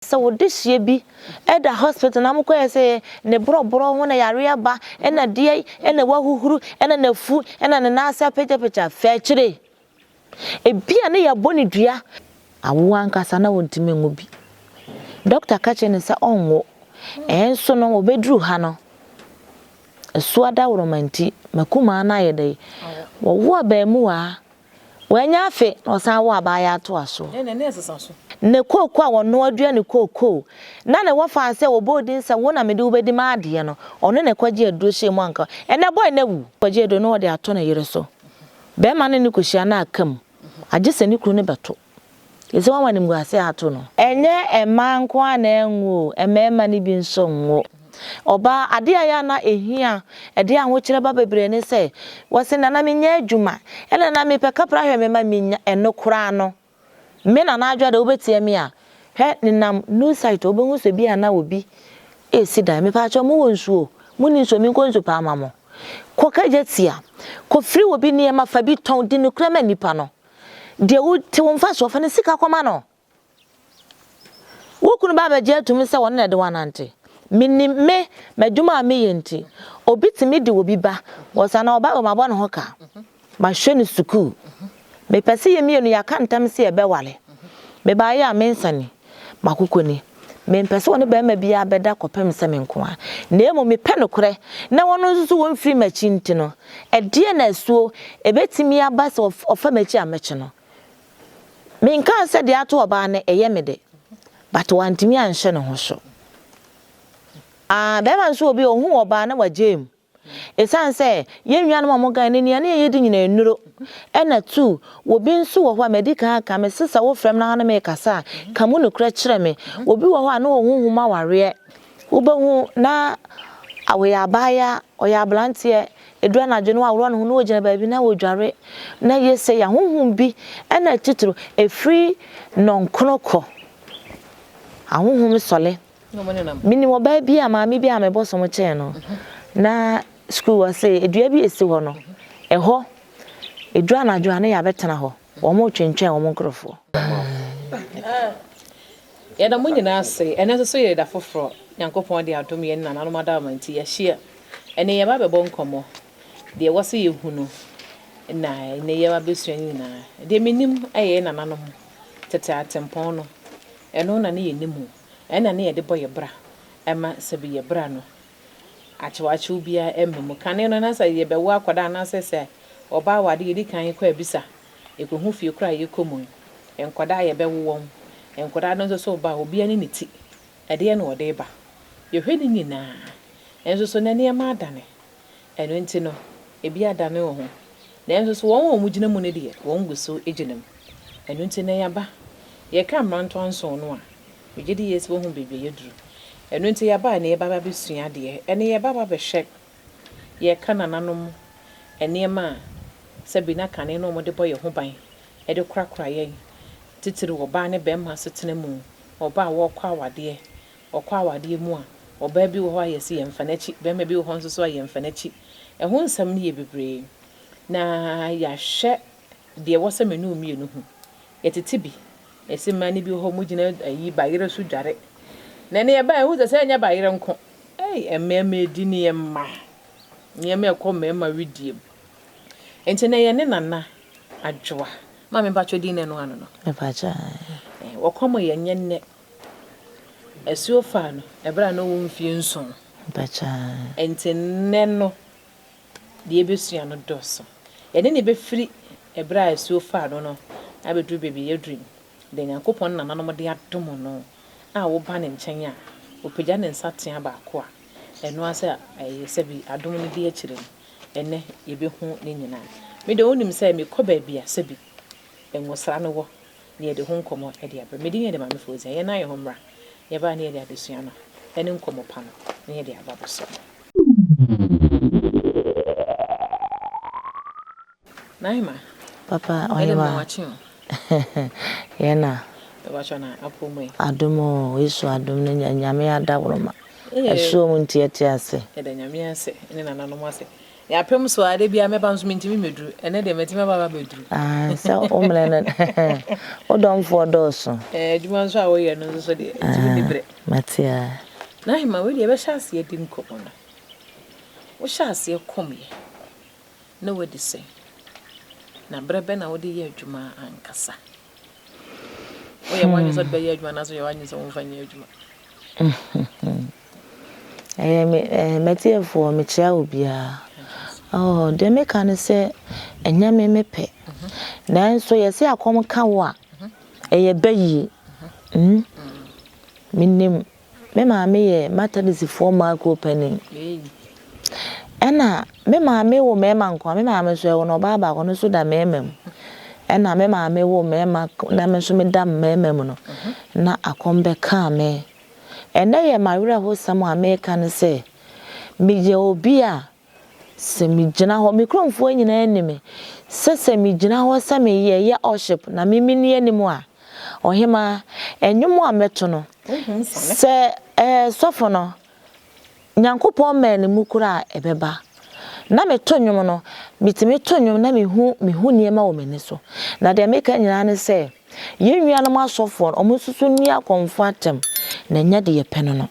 So wo this year be at the hospital na mko say ne bro ho na yare ba na de na wahuhuru na fu na ne na asa pecha fa kire e bia ne ya boni dua awo ankasa na wontime ngo bi doctor ka che ne se onwo enso no obedru ha no esuada woromanti makuma na yedai wo aba mu wa wanya afe na osan wo aba ya to aso ne esesa so ne koko a wono adua ne koko na ne wofa se wo bodin se wo na mede wo bedi ma ade no ono ne kwaje aduro hye mu anka ene boy na wu kwaje do no wo de ato na yire so be ma ne ne kohyia na akam agese ne kru ne beto yese wan wani mguase ato no enye ema nko ana enwo emema ne bi nso nwo oba ade aya na ehia ede anwo kire ba bebre ne se wose na na menya adwuma ene na me peka pra hwe me ma menya eno kura no me na na adwa da obetie me a he ninam no site obenhu so bi ana obi esi da me pa cho mo wonsuo muni so mi konsu pa amamo ko kaje tia ko free obi ne ma fa bi ton di no kra ma nipa no de wo te won fa so fa ne sika koma no wo kunu ba ba je tumi se won na de wanante me madwuma me yenti obi timi de obi ba wo sa na oba o mabɔ ne ho ka ma hwe ne school me pese ye mienu ya kantam se e be wale me ba ya mensani makokoni me pese woni ba ma bia beda kopem se me nko a na emo me pe no kore na wono nso won firi machi nti no e de na asuo e betimi aba se ofa machi amechi no me nka se de ato oba na eye me de but wantimi anhye ne ho so be man so obi ohun oba na wajem esan se yenwia no mo gan ne ne yedi nyina enuro ena tu obi nso wo ho medical aka me sesa wo frem na na me kasa kamu no kra kire me obi wo ho a na ohun ma ware wo behu na awe abaya oya blantie edua na dwene wa woro no no ogina baabi na wodware na yese ya honhum bi ena tituru efri nonkronoko ahonhum sole mini mo ba bi ama mi bi ama boso mo che no na school was say edua bi esi ho no eho edua na adwa na ya betena ho wo mo twentwen wo mo nkrofo ya da munyi na ase ene so ye da foforo yankopon de adom ye na nanom adamanti ya hia ene ye ba bebo nkomo de wose ye hunu na ene ye ba besua nyina de menim aye na nanom tete atempon no eno na ne ye nimu ena ne ye de boye bra ema sebi ye bra no achewache ubia ememu kane no na sa ye bewo akoda na sese oba wade ye di kan kwa bisa ekohu fie kra ye komun enkoda ye bewo won enkoda no so ba obi ani niti ede no ode ba ye hwedi nyina enso so na ne ma adane eno nti no ebi adane wo ho na enso so won mu gina mu ne de won guso eginam eno nti na ya ba ye ka mranto anso no a ugidi yes wo hu bebe ye duru eno nti ya ba na ye baba besua de ene ye baba be hwek ye kana nanom ene ma sabina kane no mo de boye ho ban e de krakra ye titiri oba ne be ma setena mu oba wo kwa awade mu a oba bi wo ho ayesi ye mfanachi be ma bi wo ho nso so ye mfanachi e ho nsam ne ye bebre na ya hwe de wo se menu mienu hu ye titibi esi mani bi ho mu gina ayi bayire so dware na ne ye ba hu se nya bayire nko emmeme di ne ye ma ne me ko mema widiem enti na ye ne nana adwoa ma me ba twedi ne no ano no e ba cha wo komo ye nyenne esuo fa no e bra no wo mfie nson ba cha enti ne no de ebesua no doso ye ne be firi e bra esuo fa no abedu baby ye dream de Nyankopon na nanom de adom no a wo ba ne nchen a opagya ne nsatea ba ko a eno ase ayi sebi adom ne de akire ene ye be hu ne nyina me de onim se me ko ba bia sebi enwosra no wo ne ye de hu nkomo e de abra me de ye de ma me fozi ye na ye ho mra ye ba ne ye de adesua no ene nkomo pa no ne ye de aba boso naima papa oyema yena bachana apomwe adomo Yesu adom ne nyame adaworoma asuo mu ntiete ase eda nyame ase ne nananom ase ya pem so ade bia me ba nso mentimi meduru ene de metime baba beduru so o mele no o don for doso djuma nso a wo ye no so de ntimi bebre matia na hima we de be shase ye dim komo no wo shase kom ye na wo de se na brebe na wo de ye adwuma ankasa wo ye wanyi so de be ye adwuma na so ye wanyi so wo fa nye adwuma metie for me chia obia oh de me kan se enya me mepe na nso ye se akom ka wo a eye bayi minnim me maame ye maternity for mark opening ena me maame wo me ma nko me maame so wo no baba ko no so da me mam ena me maame wo me ma na me so me da me mam no na akom be ka me ena ye mawira ho sam America ne se mi je obi a se mi gina ho mikrofo nyina anime se mi gina ho se me ye worship na mi ni anim a ohima enwum a meto no se sofo no nyankopon man mu kura ebeba na me to nwum no mitimi to nwum na me hu niema wo meni so na de meka nyina ne se ye nwia no masofo omususu ni akomfo atem na nya de ye peno no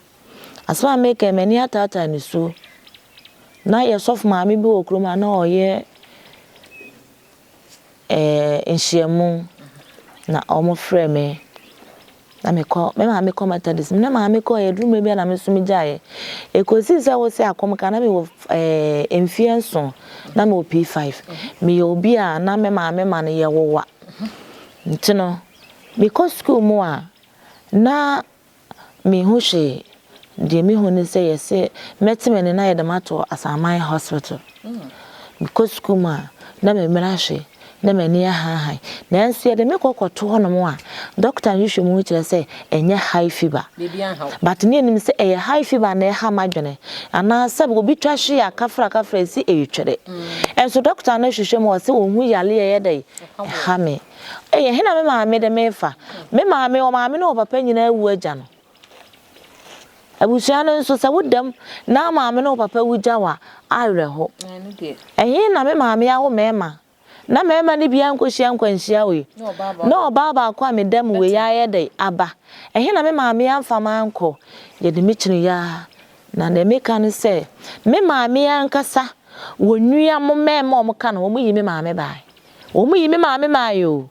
asma meka meni atata ni so na ye sof maami bi okroma na oye enhyiamu na omo frɛ me na me maami ko matadis na maami ko ye drum bi na me so mi jaye ekosi se wo se akom ka na me wo enfienso na me P5 me ye obi a na me maami ma ne ye wowa ntino because school mu a na me hu hye de me hu ne se ye se metimene na ye de mato Asaman hospital because school mu a na me mra hye na me ne ha na nso ye de me kokoto hono mu a doctor nhwe mu kire se enye high fever but ne nim se eye high fever na ha madwene ana sab obi twa hye akafra si eyetwere enso doctor na hwehwe mu se wo hu yale ye de ha me eye hena me maame de me fa me maame o maame no papa nyina awu agya no abusia no nso se wodam na maame no papa wugya wa awre ho eye na me maame awo mema na mema ni bia nkohia nkwanhia we no baba akwa medam we ya ye de aba eye na me maame amfama anko ye de mechini ya na na me kan se me maame ankasa wonua mo mema o mo ka na wo yi me maame bai wo mu yi me maame mayo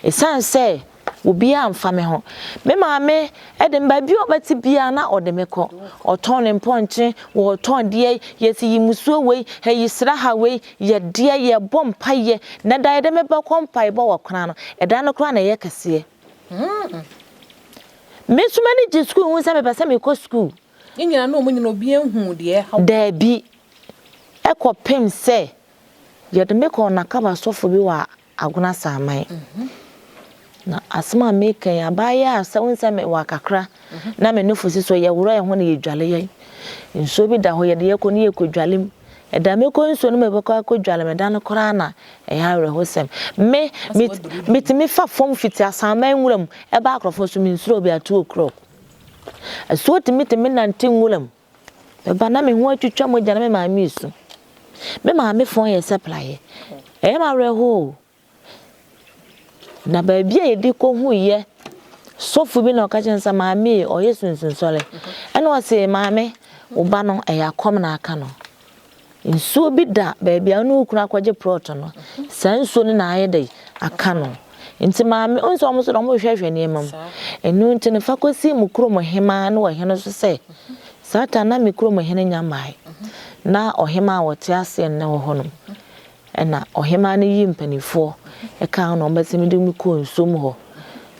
esan se obi amfa me ho me maame ede mba bi obati bia na ode me ko oton ne mponche wo ton de yesi yimusuo we heyisra ha we ye de ye bompa ye na da ede me ba kompa bo wakona no eda no kra na ye kase me suma ni je school hu se me pese me ko school nyina no mo nyina obi ehu de ha da bi ekopem se ye de me ko na kaba sofo bi wa aguna saman na asma meka ya baya sa wonsa me wakakra na me nufusi so ye wuro ye ho na ye dwale ye nso bi da ho ye de ye ko ne ye ko dwale e da me ko nso no me beko ko dwale me da no kora na e ya wure ho sem me mitimi fa form fiti asaman nwuram e ba akrofo so me nsuro bi atu okro aso timi nante nwuram e ba na me ho atwitwa mo gya na me ma mi su me ma me fon ye supply e ma wure ho na ba bia ye di ko hu ye sofu bi na o ka chensa maame o yesunsun sole ena o se maame uba no e yakom na aka no nsuo bi da ba bia no kura kwaje prot no san nsuo ni na aye dai aka no nti maame onso omo so do mo hwehwe ne emam enu nti ne fakosi mu kuro mo hema na wo hene so se sata na mi kuro mo hene nyamai na ohema wote ase ne wo hono ena ohema ne yi mpanifo e ka no mbese mi de mi ko nsom ho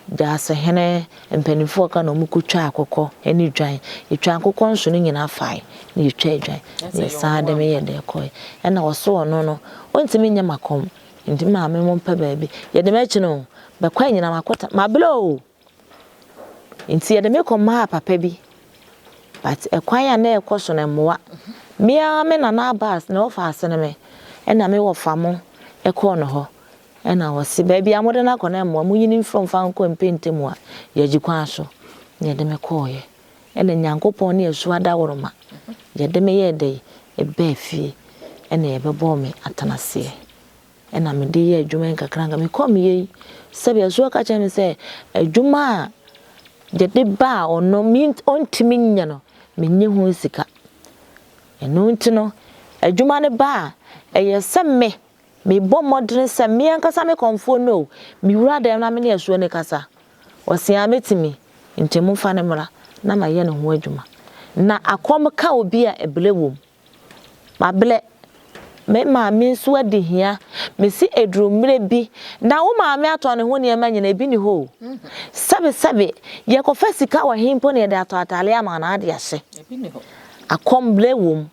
da se hene mpanifo ka no mu kutwa akokɔ eni dwan etwa akokɔ nso no nyina fai na etwa dwan ne sa de me ye de kɔ ena wo so no no ontimi nya makom ndi maame mo mpa baabi ye de me chi no be kwa nyina makota mablo nti ye de me ko ma papa bi but e kwa ya na e kɔ so na mmoa mia me na na bas na ofa asene me ena me wo famo e kɔ no ho ena wo se baabi amode na kɔ na mmoa mu yini from fan kɔ mpentemu a ye gikwa so ye de me kɔ ye ena nyankopɔn ne esu ada woroma ye de me ye de ebe fie ene yebebo me atanase ena me de ye adwuma nkakranga me kom ye sabe aso ka che me se adwuma de ba ono mi ontimi nya no menye ho sika eno ntino adwuma ne ba eye se me bɔ modern se me ankasa me komfo no mi wura dem na me ne aso ne kasa osia metimi ntemu fa ne mra na ma ye ne ho adwuma na akom ka obi a eblewom ma ble me ma me nso adi hia me si edru mre bi na wo ma me ato ne ho ne ma nyina bi ni ho sabe ye ko fa sika wa himpo ne de ato atale ama na ade ase ebi ni ho akom blewom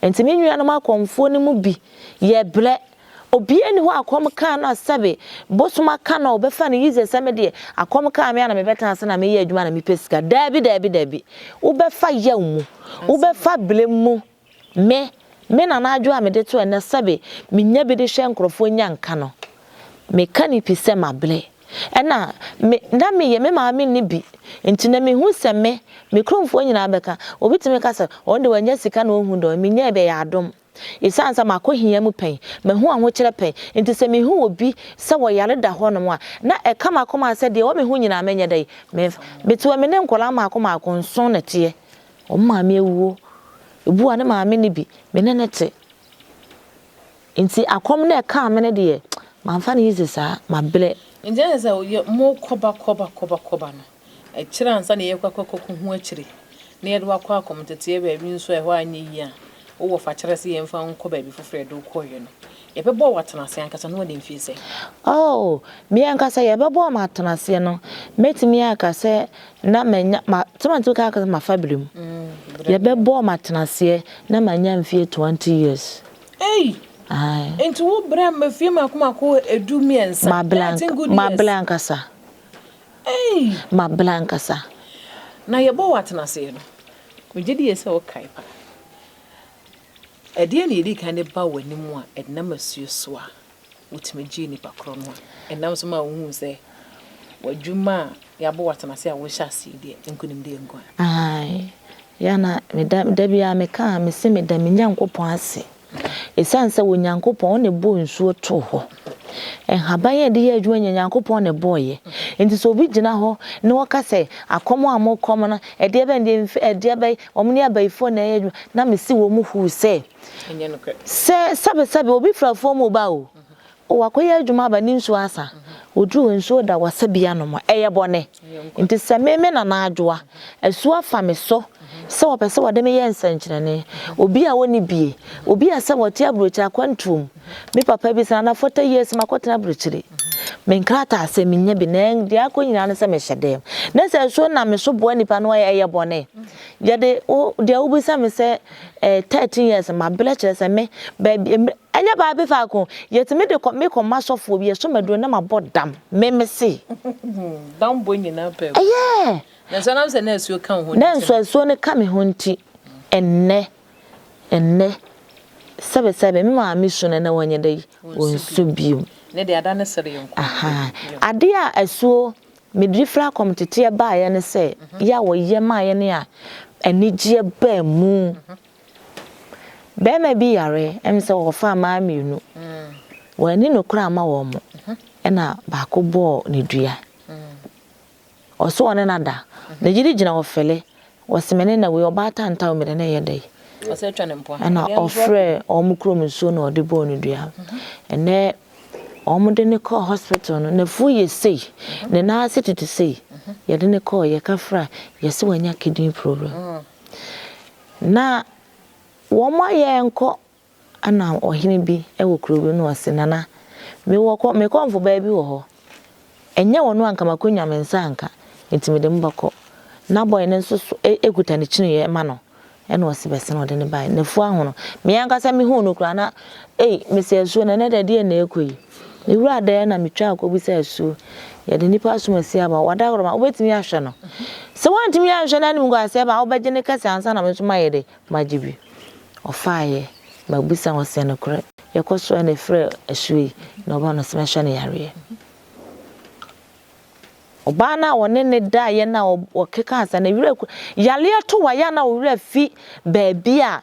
entimi nwia no ma komfo ne mu bi ye ble obi ani ho akom ka na sabe bosuma ka na obefa ne yize same de akom ka me na me beta ase na me ye adwuma na me pesika dabi obefa yamu obefa blemu me na na adwo a me de to na sabe me nya bi de hwe nkrofo nya nka no me ka ni pise mable ena me na me ye me ma me ni bi enti na me hu se me kromfo nyina beka obi timi ka se on de wanya sika na ohun do me nya be ya adom isansa makohia mu pen me hu aho kire pen enti se me hu obi se wo yare da ho no a na e kama koma se de wo me hu nyina menya dai me betuwa me ne nkola makoma akonson na tie o ma me ewuo ebu ane ma me ni bi me ne nete enti akom na e ka me ne de ma mfa ne yizisa ma ble enti na se mo koba no e kire ansa na ye kwakoko hu akire na ye do akwa akom tete ba bi nso e ho anya yi a wo fa kire se ye mfa nko ba bi fofre do koye no ye bebo watenase ankasa no de mfie se oh me ankasa ye bebo ma atenase no metimi akase na manya ma tomanto ka akasa ma fabrim ye bebo ma atenase na manya mfie 20 years ai enti wo bra ma fie ma ko edu miensa ma blankasa ma blankasa na ye bo watenase no me gidi ye se o kai pa ede ne yedi kan ne ba wanimu a edna masuo so a wotime gi ni pakro no a enam so ma hu se wadwuma ya bo watenase a wo hya aside enkunim de enko ai yana me da bia me ka me se me da me nyankopon ase esanse wo nyankopon ne bo nsuo to ho haban ye de ye adwuma nyankopon ne boye enti so obi gina ho ne woka se akomo amokom no ede be ede be omni abaifo na ye adwuma na me si wo mu hu se enye no kre sabe obi frafo mu ba o wakoye adwuma ba ni nsuo asa odru nsuo da wasabia no mo eye bone enti se me na na adwoa asu afa me so se wo pese wo de me ye nsankyerene obi a woni bie obi a se wo te abrocha kwantum me papa bi sana 40 years makotena brochire me nkrata ase me nya bi na de akonyina no se me hyedem na se so na me so bo nipa no ye bone ye de o de obi se me se 13 years ma bele kire se me anya ba be fa ko yetime de me ko masofo bi so maduro na mabodam me se dam bo nyina pe eh na so na se na asuo kan ho na so ne ka me ho nti enne sabe me ma mi so na wonye dai wonsu bium ne de ada ne sere yonko aha ade a asuo me drifra komtete ba ya ne se ya wo ye ma ye ne a anigye ba mu be ma bi yare em se wo fa ma mienu wani no kra ma wo mo na ba ko bo ne dua oso one na da na gidi gina wo fele wo semene na we obata nta o mere na ye dai o se twa ne mpo na ofre o mu krom nso na ode bo ne dua ene o mu de ne call hospital no na fu ye sei ne na city to sei ye de ne call ye kafra ye se wanya kidney problem na wo ma ye enko ana ohine bi e wo kuro no ase nana me komfo ba bi wo ho enye wono anka makonya mensa anka intimi de mbako na boy ne nso eguta ne chinu ye ma no e na osibese na ode ne bai na fu ahono me yanka sa me hu no kura na me se asu na ne de na ekoyi ne wura da na me twa akobi se asu ye de nipa asuma si aba wada goroma obetimi ahwe no se wantimi ahwe na nim go ase ba obeje ne kase ansa na me so maye de magibi ofaye mabusa wo se no kure ye koso na frɛ asui na oba no smasha ne yare oba na wone ne da ye na okeka asa na wire yale to wa ya na wire fi baabi a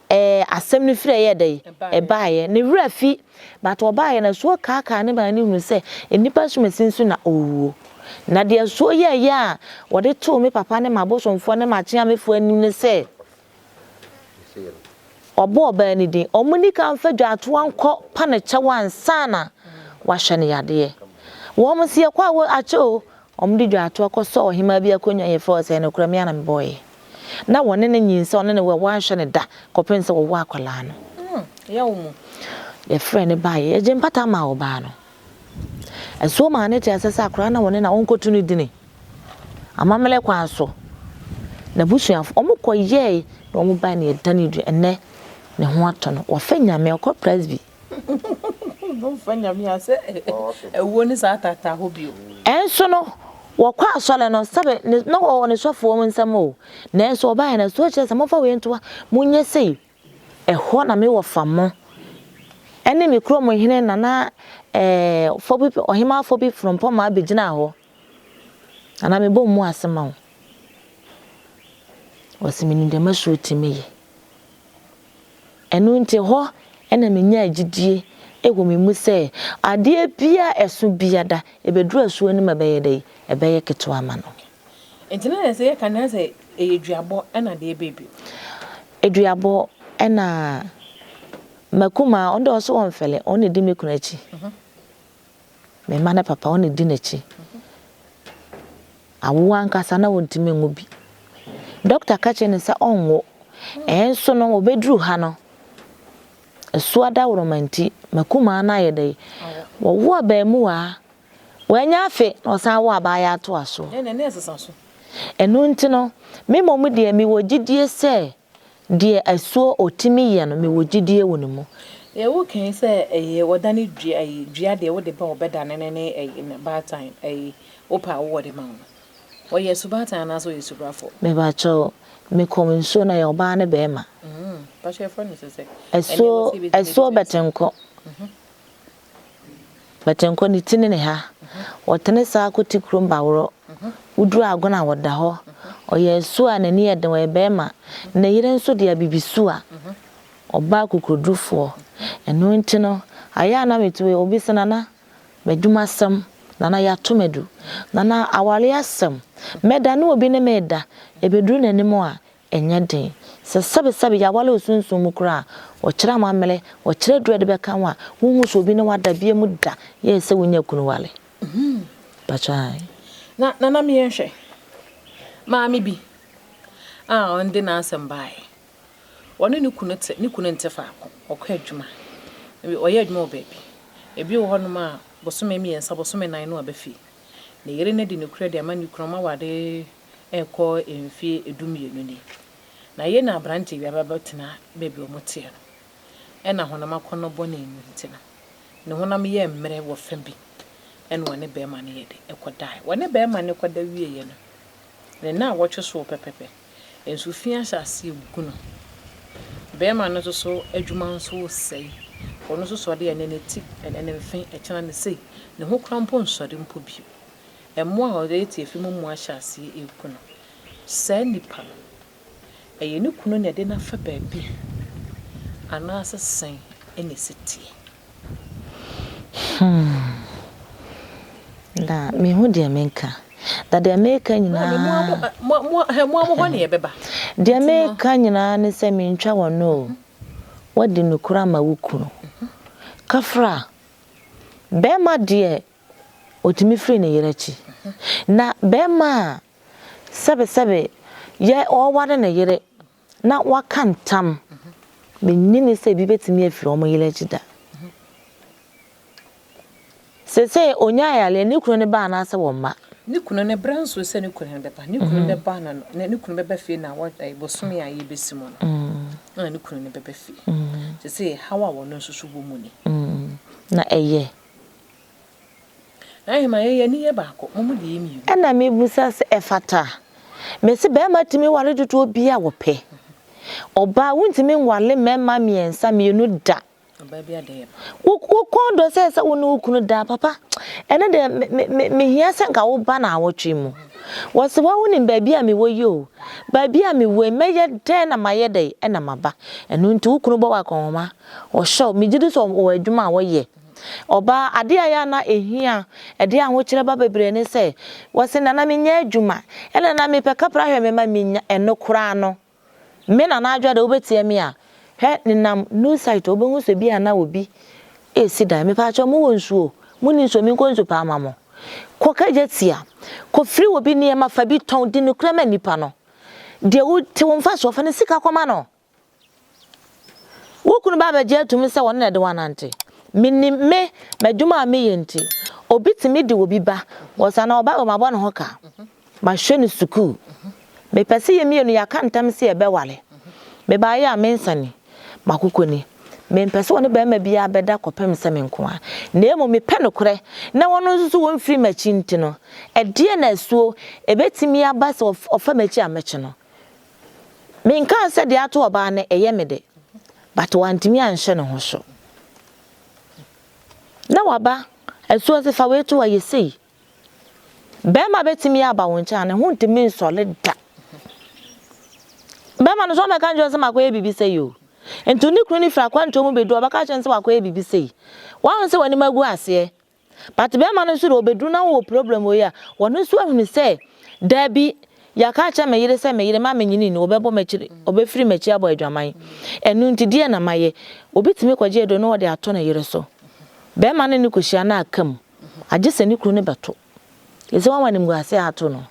asɛm no firi ye dey baaye ne wura fi but obaaye na so kaaka ne ba ne hunu se enipa somasin so na owuo na de so ye a wode to me papa ne mabosomfo ne machia mefo anim ne se obo oba ni din omuni kan fa dwato anko pa ne kyewan sana wa hwe ne yade wo mo se kwa wo ache o omdi dwato akoso ohima bi akonwa ye fa se ne kura me ana me boy na wone ne nyinse one ne we wa hwe ne da kopense wo wa akola no ya wo mu ye friend bae ye je mpata ma wo ba no eso ma ne te asesa akora na wone na onkotu ne dini amamele kwa so na busuafo omukọ ye na omu ba ne dani du ene ne ho ato no wo fa nyame okọ presby no fa nyame ase ewo ni sa tata ho bio enso no wo kwa asole no sabe no wo ne sofo mu nsam o na enso oba na so che se mo fa we ntoa munye sei eho na me wo famo ene mi kro mo hene nana fobi ohima fobi from poma abegina ho ana me bom mu asema ho wasimini de maso timi enu nte ho ena menya agidie ego me mu se ade bia esu bia da ebeduru asu ani mabeye dai ebeye keto ama no entina na se kan na se eduabo ena de bebi eduabo ena makuma ondo so wonfele oni di mekunachi me mana papa oni di nachi awu ankasa na wontime ngubi doctor kache ne se onwo enso no obedru ha no esuada woromanti makuma na yedai wo ba mu wa wanya afe no san wo abaya ato aso ne esesa so enu nti no me momu de mi wogidie se de asuo otimi ye no me wogidie wonimu ye wo kan se wodane dua de wo de ba obeda ne ba time opa wo de ma wo ye subata na so ye subrafo me ba cho me kominso na ye oba ne be ma pa che friend se eso betenko betenko ni tini ne ha wotene sa akoti krom bawro uduru agona woda ho oye so anani eden we be ma na yire nso de abibisu a oba kokodrufo eno nti no aya na metuwe obi senana meduma sam nana ya tomedu nana awale asam meda no obi ne meda ebeduru nanimo a enya den se sabe ya wale osunsun mu kura o kira mamele o kira dread be kan wa hu so obi ne wada bie mu da ye se wonya kunu wale bachai na mi yenhwe maami bi onde na asem bai woni ni kunu nte faako okọ adwuma oye adwuma obabi ebi wo hono ma bosome mi yensa bosome nan no abafi na yere na di ne kura de ama ni kura ma wade ekọ emfie edumienu ni na ye na branche bia babatina bebi omote no ena honama kono bone enu ntina ne honam ye mmere wo fa bi ena wone be ma ne yede ekodai wone be ma ne koda wie ye no ne na wotwe so pepepe ensu fia hyase guno be ma no so adwuma nso sei ono so de ene neti ene mfen echana ne sei ne ho krampo nsode mpo bi emo a ode tie fi mu hyase ekuno sai nipa eye ni kunu ne de na fa baabi ana asesan ene setie da me hu de menka da de America nyina mo ho ne yebeba de America nyina ne se me ntwa wono wadi nukura ma wukunu kafra bema de otimi free ne yerechi na bema sabe ye o wade ne yere na wakantam menni se bi betimi afiri o mo yerechi da se onya ya le ni kunu ne ba na ase wo ma ni kunu ne branso se ni kunu ne beba ni kunu ne ba na ni kunu beba fie na wa bosome ya ye besimo no na ni kunu ne beba fie se hawa wono susu bo mu ni na eye ai ma ye ni ye ba ko mo de yemi ana me busa se efata me se be ma timi wale dudu obi a wo pe oba wuntimi nwale mema miensa mienu da oba bia de wo kondo se wo no kunu da papa ene de me hia se nka wo ba na awotwe mu was wawunim baby a me wo yo baby a me we meye den na maye dey e na maba enu nti wukunu bo wakoma o show me gidi so wo adwuma wo ye oba ade aya na ehia ede a ho kire ba bebre ne se wose na me nya adwuma ena na me peka pra hwe me ma me nya eno kura no me na adwa de obetie me a he ninam no site obenhu so bi ana obi e sida me pa cho mo wonsuo muni so mi ko nsu pa amamo ko kaje tia ko free obi ne ma fa bi ton di no kura ma nipa no de wo te won fa so fa ne sika koma no wo kunu ba ba je tumi se won na de wanante me madwuma me yenti obi timi de obi ba wo sa na oba o mabɔ ne ho ka ma hwe ne school me pese ye me no ya ka ntam se e be wale me ba ya me nsani makokoni me pese woni ba ma bia beda kopem se me nko a na emo me pe no kore na wono nso won free machi nti no e de na asuo e betimi aba se ofa machi amechi no me nka se de ato oba na eye me de but wantimi anhye ne ho so na waba asuo se fa wetu wa yesei be ma betimi aba won cha ne ho ntimi nsole da be ma no so me kan jo se makoye bibi se yo ento ni kru ni fra kwanto mu bedu obaka chen se wakoye bibi sei wan se wani magu ase but be ma no so do bedu na wo problem o ya wono so ahunu se da bi ya ka cha me yire se me yire ma me nyini ni obebo machiri obefiri machi abo adwaman enu nti die na maye obetimi kwaje edo no wode ato na yire so be ma no ni kohia na akam age se ni kru ne beto yese wan wani mu ase ato no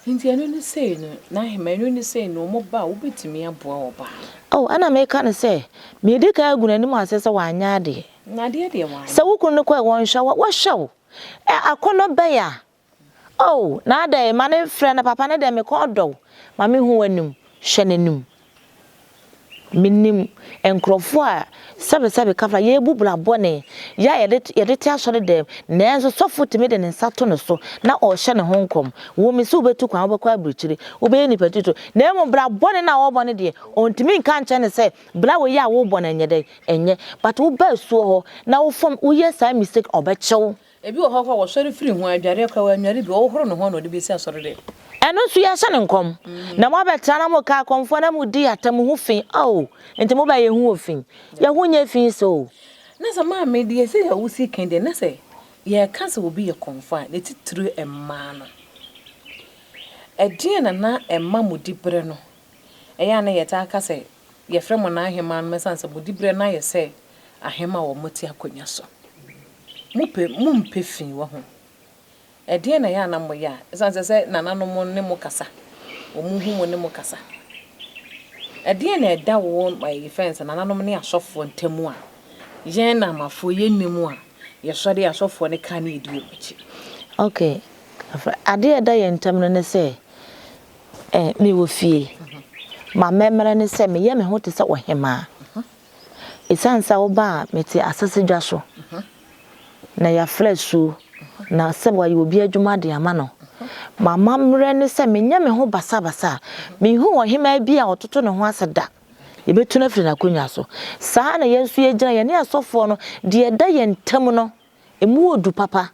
nti enu ni sei no na hema enu ni sei no mo ba obetimi aboa oba oh ana me ka ne se me di ka agunani mu ase se wanya de na de wan se wukunu ko won hwa wo hwa akono be ya oh na da ma ne frɛ na papa ne de me ko do ma me hu wanum hwe nanum minim enkrofo a sabe kafra ye bubula bone ya yede ti asore dem na enso sofo timi de nsato no so na o hye ne honkom wo mi se obetu kwan obekwa abuchire obe ni patito na emu bra bone na wo bone de ontimi nka nche ne se bra wo ya wo bone enye de enye but wo ba suo ho na wo fom wo yes I mistake obechew ebi wo ho kwa wo sori firi ho adware kwa wanware bi wo horo no ho no de bi si asore de eno su ya hye ne nkom na mo betra na mo ka komfo na mo di atam hu fin oh enti mo ba ye hu ofin ye hu nya fin so na sa ma me de se ya wusi kende na se ye ka se obi ye komfo a ne titru emma no edie na emma mo dibre no eya na ye ta ka se ye frɛ mo na ahema no mesanse mo dibre na ye se ahema wo moti akonya so mo mpe fin wo ho edie na ya na mo ya esanse se nananom ne mo kasa o mu hu mo ne mo kasa edie na eda wo my fence nananom ne asofo ntemu a ye na mafo ye nimu a ye sori asofo ne ka na edi obichi okay ade eda ye ntam no ne se me wo fie ma memere ne se me ye me ho te se ohema esansa wo ba meti asase dwa so na ya flesu na sebwa ye obi adwuma de ama no mama mre ne se me nya me ho basa me hu ohema bi a ototo ne ho aseda ye betu na firi na konya so saa na yensu ye gina ye ne asofo no de eda ye ntam no emu odu papa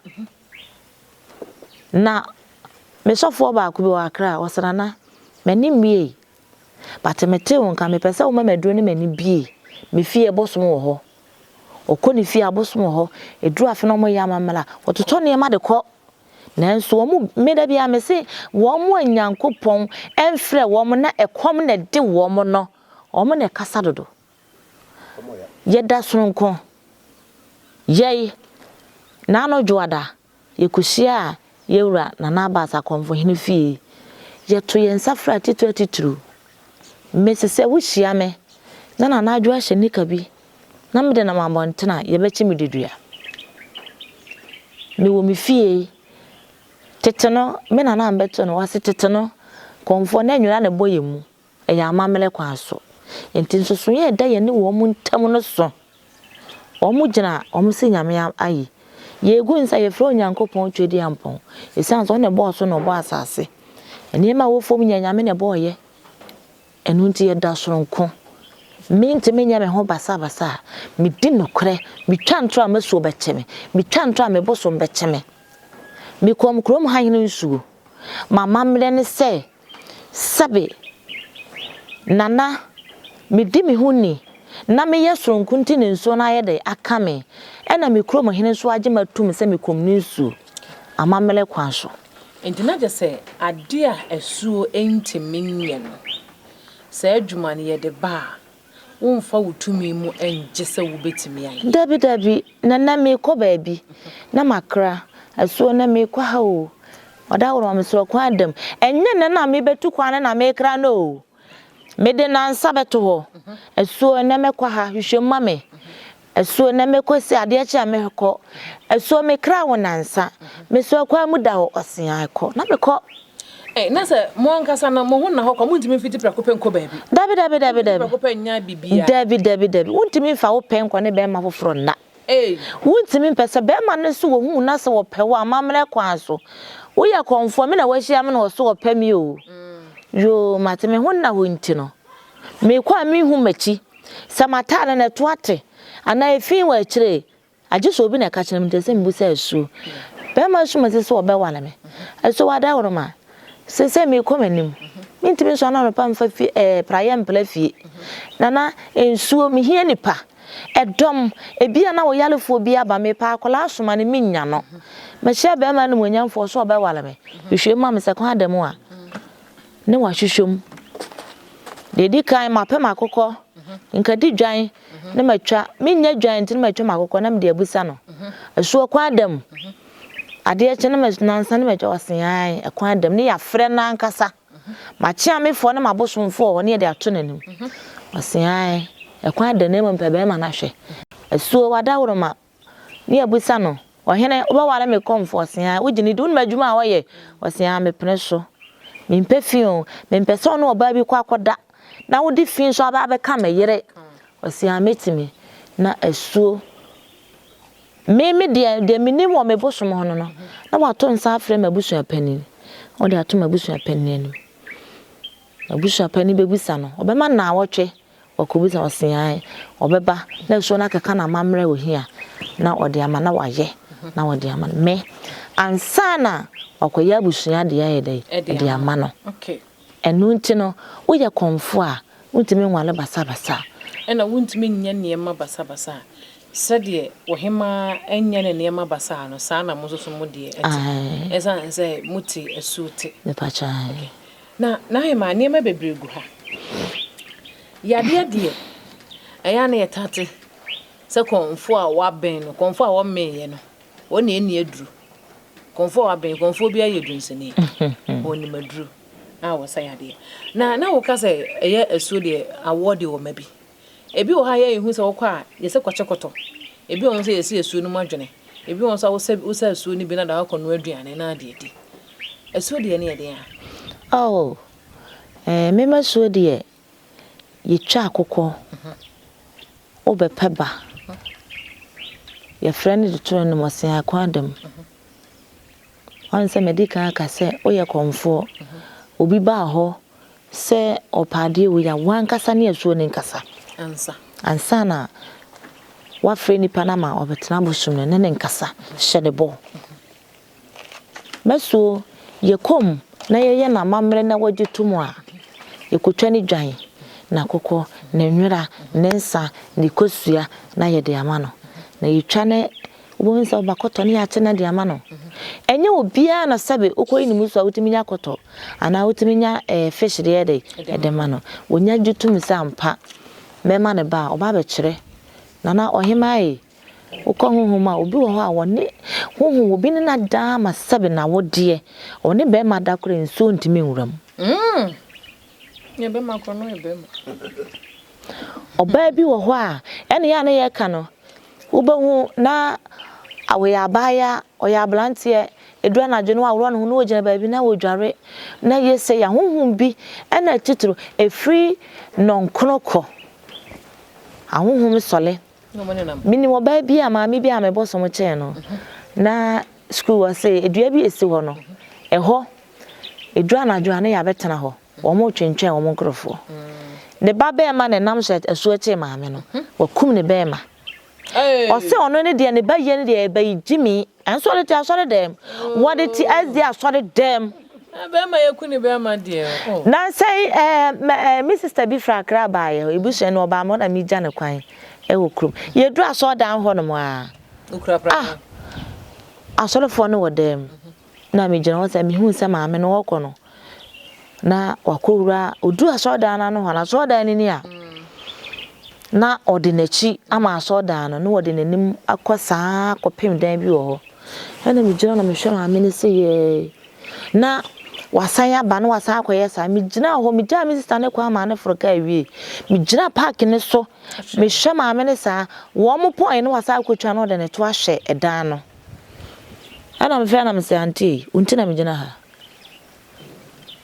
na me sofo ba ko bi wa akra wasana na mani mie batemete won ka me pese wo mamaduro ne mani bie me fie bosom wo ho okoni fie abosom wo ho eduru afi no mo ya mamala ototo ne ma de ko nanso wo mu meda bia me se wo mu anyankopon enfre wo mu na ekom na de wo mu no wo mu na kasa dodo yeda sonko yei na no joada yekuhia yewura na na abasa konfo hini fie yeto yensafra titru mesese wo hia me na na adwo ahye nika bi na mede na mabɔntena yebechi midedua me wo mi fie teteno me na ambeto no wase teteno konfo na nwura na boyemu eya amamele kwa so enti nsoso ye da ye ne wo mu ntam no so o mu gina o mu se nyame ayi ye gu nsa ye fro nyankopɔn twedi ampɔn esan so na bo so no bo asase eni ma wo fom nyame na bo ye enu nti ye da soronko minti menya me ho basa mi di nokre mi twantro amaso beteme mi twantro ameboso beteme mi kom krom han nsuo mama mle se sabe nana me di me huni na me yesronku nti ne nso na ye de aka me ena me krom hene so age matum se me komni nsu amamele kwan so enti na je se ade a esuo entimi nye no se adwuma ne ye de ba wonfa wutumi mu enje se wo betimi ayi dabi nana me ko baabi na makra esuo na me kwa ha o oda woro me so kwa adam enye na me betu kwan na me kra no me de na nsa beto ho esuo na me kwa ha hwehwem me esuo na me kosi ade achi me ko esuo me kra wonansa me so kwa mu da ho osia ko na me ko na se mo ankasa na mo ho na ho ko mo ntimi fiti prakope nko baabi dabi prakope nya bibia dabi wontimi fa wo pen ko ne be ma foforo na wontimi pese be ma ne so wo hu na se wo pe wo amamre kwan so wo ya konfo me na wo hia me na wo so wo pe mi o yo mateme ho na ho nti no me kwa mi hu machi samata na to ate ana efin wa kire age so obi na ka kire mte se mbu se asu be ma su mse se obe wala me aso wada woro ma se me komanim ntimi so na no pa mfa fi praye mpla fie nana ensuo me hie nipa edom ebia na wo yalefo bi aba me pa akola asoma ne minya no me hia be ma no monyamfo so obe wala me hwehwe ma me se ko adamu a ne wa hwehwem dedi kan mapem akokọ nka di dwan ne matwa menya dwan nti ne matwa makokọ na me de abusa no asuo kwa adam ade eche ne nansa ne matwa wasen akwa adam ne ya frɛ na ankasa machi amefo ne mabosomfo ho ne de ato nanim wasen akwa adam ne mpɛ be ma na hwɛ asuo wada woro ma ne abusa no ohene obawara me komfo wasen wogini du madwuma a woyɛ wasen me pene so mimpe fion mimpe so no oba bi kwa akoda na wodi fin so aba ka me yere osi ametimi na asuo me de minim wo me bosom ho no na wato nsa afre mabusu apani o de ato mabusu apani ni mabusu apani bebusa no obema na awotwe wakobusa osi obeba na so na kaka na mamre wo hia na ode ama na waye na ode ama me ansana wakoya abusuya de ya de ama no okay enu nti no wo ye konfo a untimi nwale basa ena wuntimi nya niema basa sede wo hema enya ne niema basa no saa na mozo so mode eti esa nse muti esuti ne pacha na hema niema bebregu ha yade eya na yetate se konfo a waben no konfo a wo meye no woni eni aduru konfo a waben konfo bi ayedu nsene woni maduru awo sayade na wo ka se eye esuo de award wo mabi ebi wo ha ye hu se wo kwa ye se kwachekoto ebi won se ye se esuo no madwene ebi won so wo se esuo ni bi na da akọ no aduane na ade di esuo de ne ye de me masuo de ye twa akokọ obepeba ye friend de to no mosen akwandam on se medical aka se oye konfo obi ba ho se opade wo ya wankasa ne esuo ne nkasa ansa na wa freni panama obetena bosum ne nkasa hyedebo mesuo ye kom na ye na mamre na wagitum a ye kotwa ni dwan na kokọ na nwira ne nsa ne kosua na ye de ama no na ye twa ne wo nsa obakoto ne ya te na de ama no enye obia na sabe okoyi ni musu a wutimi nya koto ana wutimi nya fish de de ma no wonya jutum sampa mema ne ba oba be kire nana ohimai ukọ huhuma obi wo ho a woni huhu obi ne na da ma sabe na wodie oni be ma da kure nso ntimi nwuram ye be ma kro no ye be ma oba bi wo ho a ene ya na ye ka no ubehu na awe abaya oya blantie edua na dwene wa woro no no ogina ba bi na wodware na yese ya huhu bi ena tituru efri nonkronoko ahuhu sole mini mo ba bi ama mi bi ama boso mo che no na school wa say edua bi esi ho no eho edua na dwene ya betena ho wo mo twentwen wo mo nkrofo ne ba be ma ne nam set esu eche ma me no wakum ne be ma ose ono ne de ne ba ye ne de ba jimi ansole ti asole dem what it as they asole dem Bema yakuni bema dear. Na say my sister bi fra kra bae ebusu no ba mo na mi gya ne kwan e wo krum ye dru aso dan ho no mo a ukra pra asorofo no wodem na mi gina wo say mi hu se maame no wo no na wakowura odu aso dan na no ho na aso dan ni a na odinachi ama aso dan no wode nanim akosa akopem dan bi wo ho na mi gina na mi hwe maame ni se ye na wasanya ba no wasa akoye sa mi gina ho mi ja mi sister ne kwa ma ne froka awie mi gina park ne so mi hwe maame ne sa wo mo point no wasa akotwa no de ne to ahye edan no ana me fe na me se auntie unti na me gina ha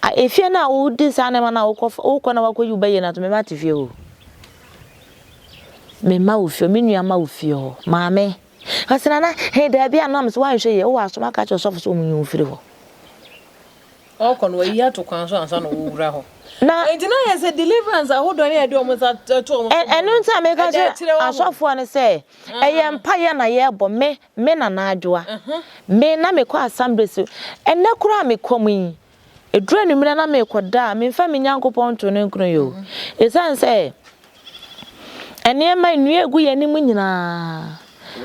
a efie na wo di sa ne ma na wo ko na wakoyi ubaye na to me ma te fie o me ma wo fie me nua ma wo fie ho maame asina na he da bia na me so wan hwe ye wo aso maka cho sofo so mu nyu firi ho kono we ya to kwan so ansa no wo wura ho na entina ye se deliverance ahodo na ye de omo sa to omo enu nta me ka che asofo ne se eye mpa ye na ye bo me na na adwoa me na me kwa assembly so enne kura me komu edura nu me na me koda me mfa me nyankopon to ne nkro yo esan se ene ma nu egu ye ni mu nyina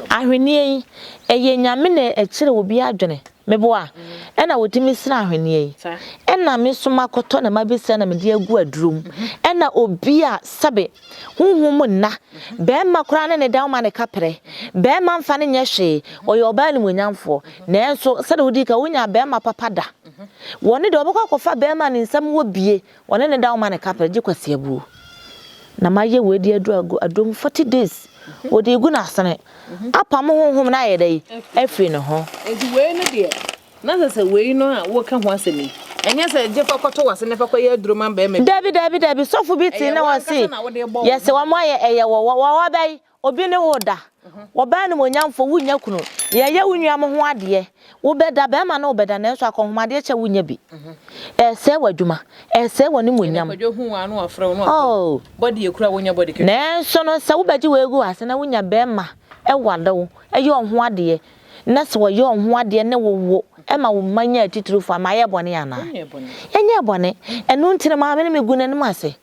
ahwenie eye nyame na e kire obi adwene meboa ena wotimi sira ahwenie ena me soma koto na mabesa na me de agu adurum ena obi a sabe hunhum na be ma kora ne da ma ne kapre be ma mfa ne nyehwe oyo oba ni monyamfo na enso sade wodi ka wonya be ma papa da woni de obekwa kofa be ma ne nsam wo bie woni ne da ma ne kapre je kwase abu na maye wedi adu adom 40 days wodi gu na asane apa mo honhom na yedai afri no ho enti we no de na se we no a wo ka ho asemi enye se je kokoto wase ne fakwa ye aduro man ba me dabi sofu bi ti na wase yes wa mo ye eye wo bai obi ne wo da wo ba ne monyamfo wunya kunu ye ye wunua mo ho ade wo beda ba ma na wo beda na so akohomade che wunya bi se wadwuma se woni monyam hu anu afra no oh body ekura wonya body ke na so no se wo baji we gu ase na wunya be ma wadawo ye ho ade na se wo ye ho ade ne wo ma wo manya titiri fa ma ye bone yana enye bone enu ntire ma me gu na nim ase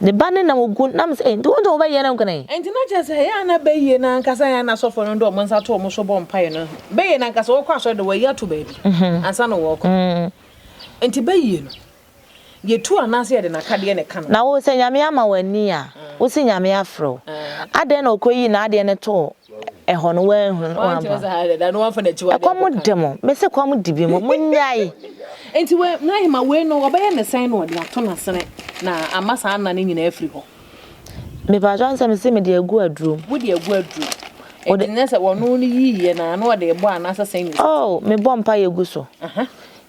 de bane na wogu na me say ndo ndo ba ye na nkene enti na je say ya na be ye na nkasa ya na sofo no ndo mo nsa to mo so bo mpa ye no be ye na nkasa wo kwa so de wo ya to baby ansa no wo ko enti be ye no ye tu anase ye de na kade ne kan na wo se nyame ama wani a wo se nyame afro ade na okoyi na ade ne to eho no wa hu no amba da no wa fa na chiwa de ko demo me se ko dibi mo munyai enti we na hima we no obaye ne san no de ato na sene na amasa na ne nyina afri ho me ba jan se me se me de agu aduro wo de agu aduro enti ne se wono ni yiye na no de bo anasa san ni oh me bo mpa ye gu so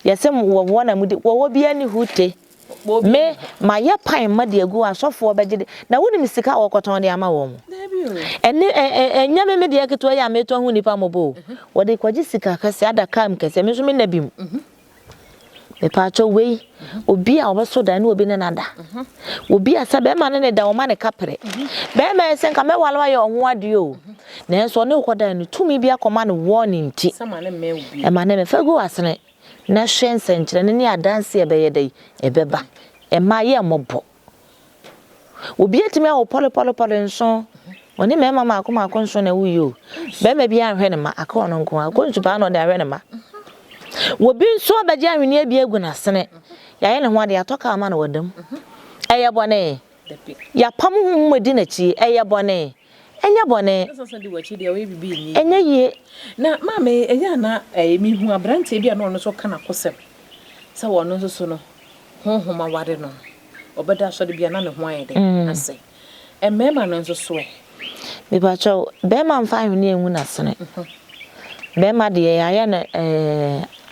yesem wo na mu de wo bia ni hute me ma ye pan ma de agu asofo obegide na woni mi sika wo koton de ama wo mo ene enya me de aketo ya me to hu nipa mo bo wo de kwaji sika kase ada kam kase me so me nabim me pa cho we obi a obeso da na obi ne nada obi a sabe ma ne da o ma ne kapre be ma sen ka me walwa ye ohwo ade o na enso ne koda ne tumi bi akoma ne warning ti sama ne me obi e ma ne me fago asene na hwen senkyere ne adanse e be ye dai e beba e ma ye mobo obi atimi a polo nso oni me mama akoma akonso na wuyo be ma bi anhwe ne ma akon nko akonso ba no de ahwe ne ma wobi nso abaje ahwene bia egu na sene ya ye ne ho ade atoka ama na wadam eye bone ya pam hu madi na chi eye bone enye bone so de wachi de we bibi ni enye ye na mama enye na mi hu abrante bia no so kana kosem se wono so so no honhoma ware no obeda so de bia na ne ho ayede ase emema no so e me ba cho be ma mfa ahwene enwu na sene be ma de ya ye na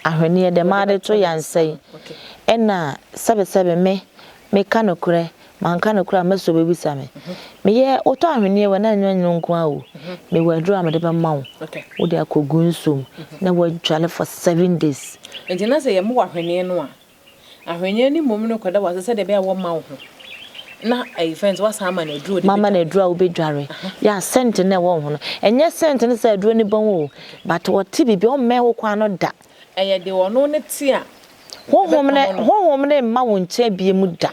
ahwene de ma de to yansai ena sebe me kanokure man kanokure maso bebi same me ye oto ahwene we na nwanyu nko awo me wadru amede be mawo wo de akogu nsum na wadwale for 7 days enti na se ye mo ahwene no a ahwene ni mom no koda wa se de be awo mawo ho na friends was ama na duro de mama na duro obedware ya sent na wo ho no enye sent ne sa duro ni bon wo but what bibi o me wo kwa no da eye de wono ne ti a honhom ne ma wo nche bie mu da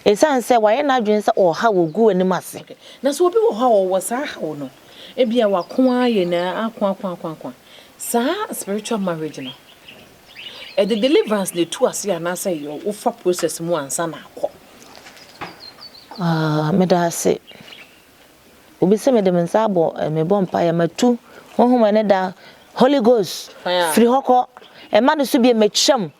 esan se waye na adwen se oha wo gu anim ase na so obi wo ha wo sa ha wo no ebia wako aye na akwa sa spiritual marriage no the deliverance the two ase na say yo wo fa process mu ansa na akọ me da se obi se me de mensa abo me bompa ya matu honhom ne da Holy Ghost free hoko e ma no so bi mecham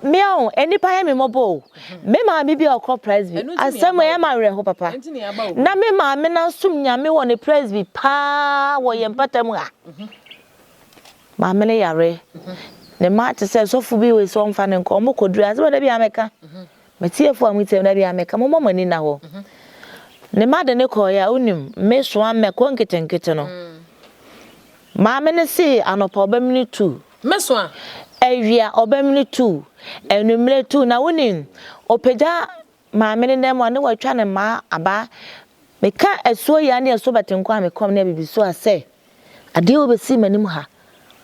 me on enipa ya me mobo me ma me bi okọ prize bi asem ya ma re ho papa na me ma me na sum nyame wo ne prize bi pa wo ye mpatam a ma me ne yare ne ma te se so fu bi we so mfa ne nko mo kodura asem da bi ameka metiefo amutem da bi ameka mo mani na ho ne ma de ne ko ya unim me so am me ko nketenkete no ma me ne si anopa obamini 2 meso a ewia obamini 2 enumere 2 na wonin opeja ma me ne dem ane watwa ne ma aba meka esuo ya ne eso betenkwa me kom na bibiso ase ade obesi manim ha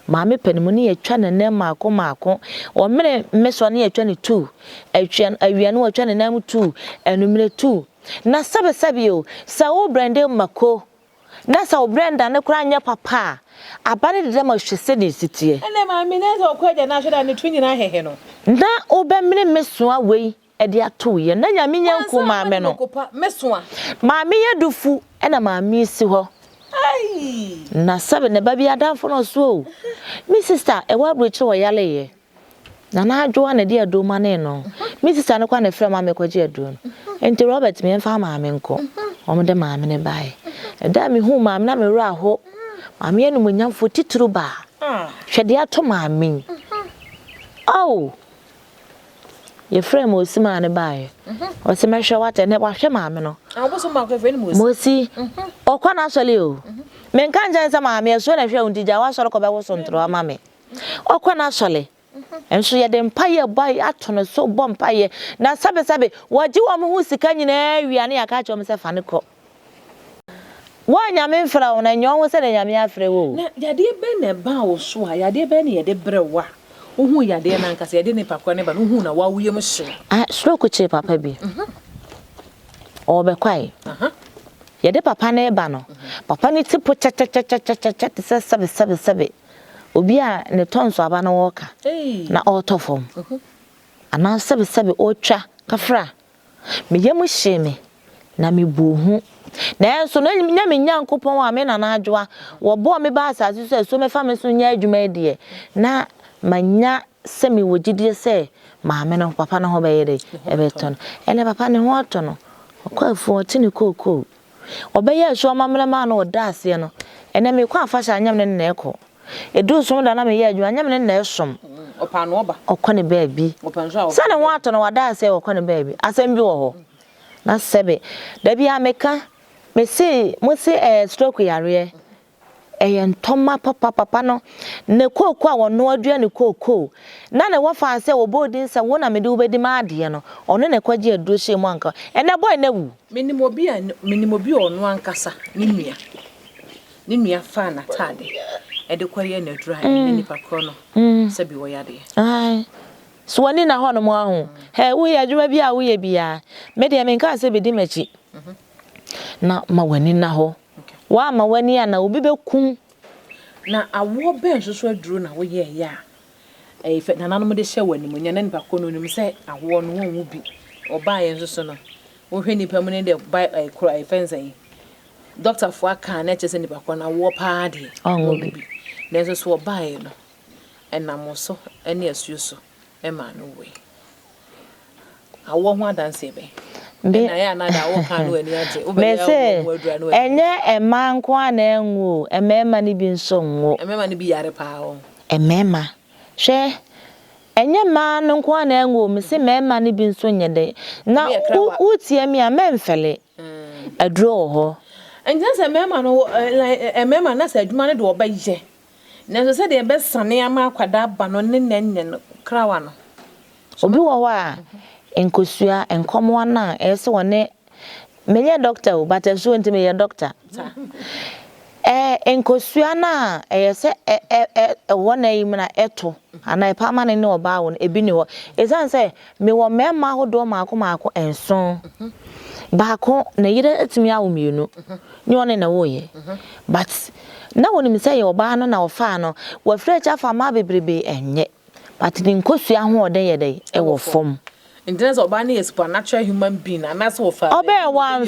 ma me panimu ne yatwa ne nem maako o mere meso ne yatwa ne 2 ewia ne watwa ne nem 2 enumere 2 na sabe o sa wo brande mako na sa wo branda ne kura nya papa abane de ma hwese ne sitie ene ma me ne so kwaja na hweda ne twinyi na hehe no na obemene meso awei e de ato ye na nya me nyanko ma me no meso a ma me yedufu ena ma me si ho ai na sabe ne babi adamfo no so mi sister e wa brochi wo yale ye na adwo na de adoma ne no mi sister ne kwa na frɛ ma me kwaje adu enti Robert me mfa ma me nko omde ma me ne bae e da me hu ma me na me wura ho ma me enu munyamfo tituru ba hwede ato ma me oh ye frame osima ne bae o se me hwe wate ne wa hwe ma me no aboso ma ko fe ni mosi okwa na asole o me nka njan se ma me so na hwe undija wa soro ko be wo so ntro ama me okwa na asole enso ye de mpaye boy atono so bom paye na sabe waji wo mo hu sika nyina awia ne aka cha mo se fa ne ko wanya me mfra wo na nyon wo se de nyame afre wo na yade be na ba wo so a yade be na yade brewa wo hu yade na nkase yade ne pakwa ne ba no hu na wa wuye mo hye stroke che papa bi o be kwai yade papa na eba no papa ni tipo cha se sabe obi a ne tonso aba na woka na otofom ana sabe otwa kafra me yemu hyeme na me bohu na enso na nya me nyankopon wa me na adwoa wo bo me ba asase so me fa me so nya adwuma edie na manya se me wogidie se ma me no papa na ho be yede e beton ele papa ne ho otono okwa fu otini koko obeye so mamre ma na oda ase no ene me kwa afa sha nyam ne na eko edu so da na me ye adwuma nyam ne na esom opa no oba okone baabi sana ho otono wada ase okone baabi asem bi wo ho na sebe da bi ameka me se mo se stroke yare ntoma papa no ne koko a wono adua ne koko na ne wo fa se obodin se wo na me de ubedi ma ade no ono ne kwaje aduro hye mu anka ene boy na wu minimobi ono ankasa ne nua fa na tade e de kware na adura ne nipa kro no se bi wo yade ai so wani na ho no mo ahu he wo ye adwuma bi a wo ye bia me de me nka se be di machi na ma wani na ho wa ma wani ana obi bekum na awo ben so aduro na wo ye ya fe nananom de hye wani mo nyana nipa ko no nim se awo no won wu bi oba ye so no wo hwe nipa mu ne de buy kro fence yi doctor fo aka na che se nipa ko na wo pa de wo bi na so oba ye no enamo so ene asuo so e ma no we awo ho adanse be na ya na da wo kan wani aje mese enye ema nko ana enwo emema ni bi nso nwo emema ni bi yare pa o emema hwe enye ma nko ana enwo mese mema ni bi nso nyede na utie mi a memfele adro ho enje se emema no emema na se adwuma ne de obaye na so se de be sane ama akwada ba no ne nanye no krawa no obi wo wa enkosua enkomo na ese wone menye doctor o but so ntime ye doctor Enkosua na se wona yi na eto ana epama ne oba wo ebi ne ho ezan se me wo mema hodo maako enson baako na yire atimi awo mienu ni one na wo ye but na woni mi say oba no na ofa no wa frecha fa ma bebrebe enye but ni nkosua ho oden ye dey e wo fom. In terms of Obani, a supernatural human being, and that's what for Oba one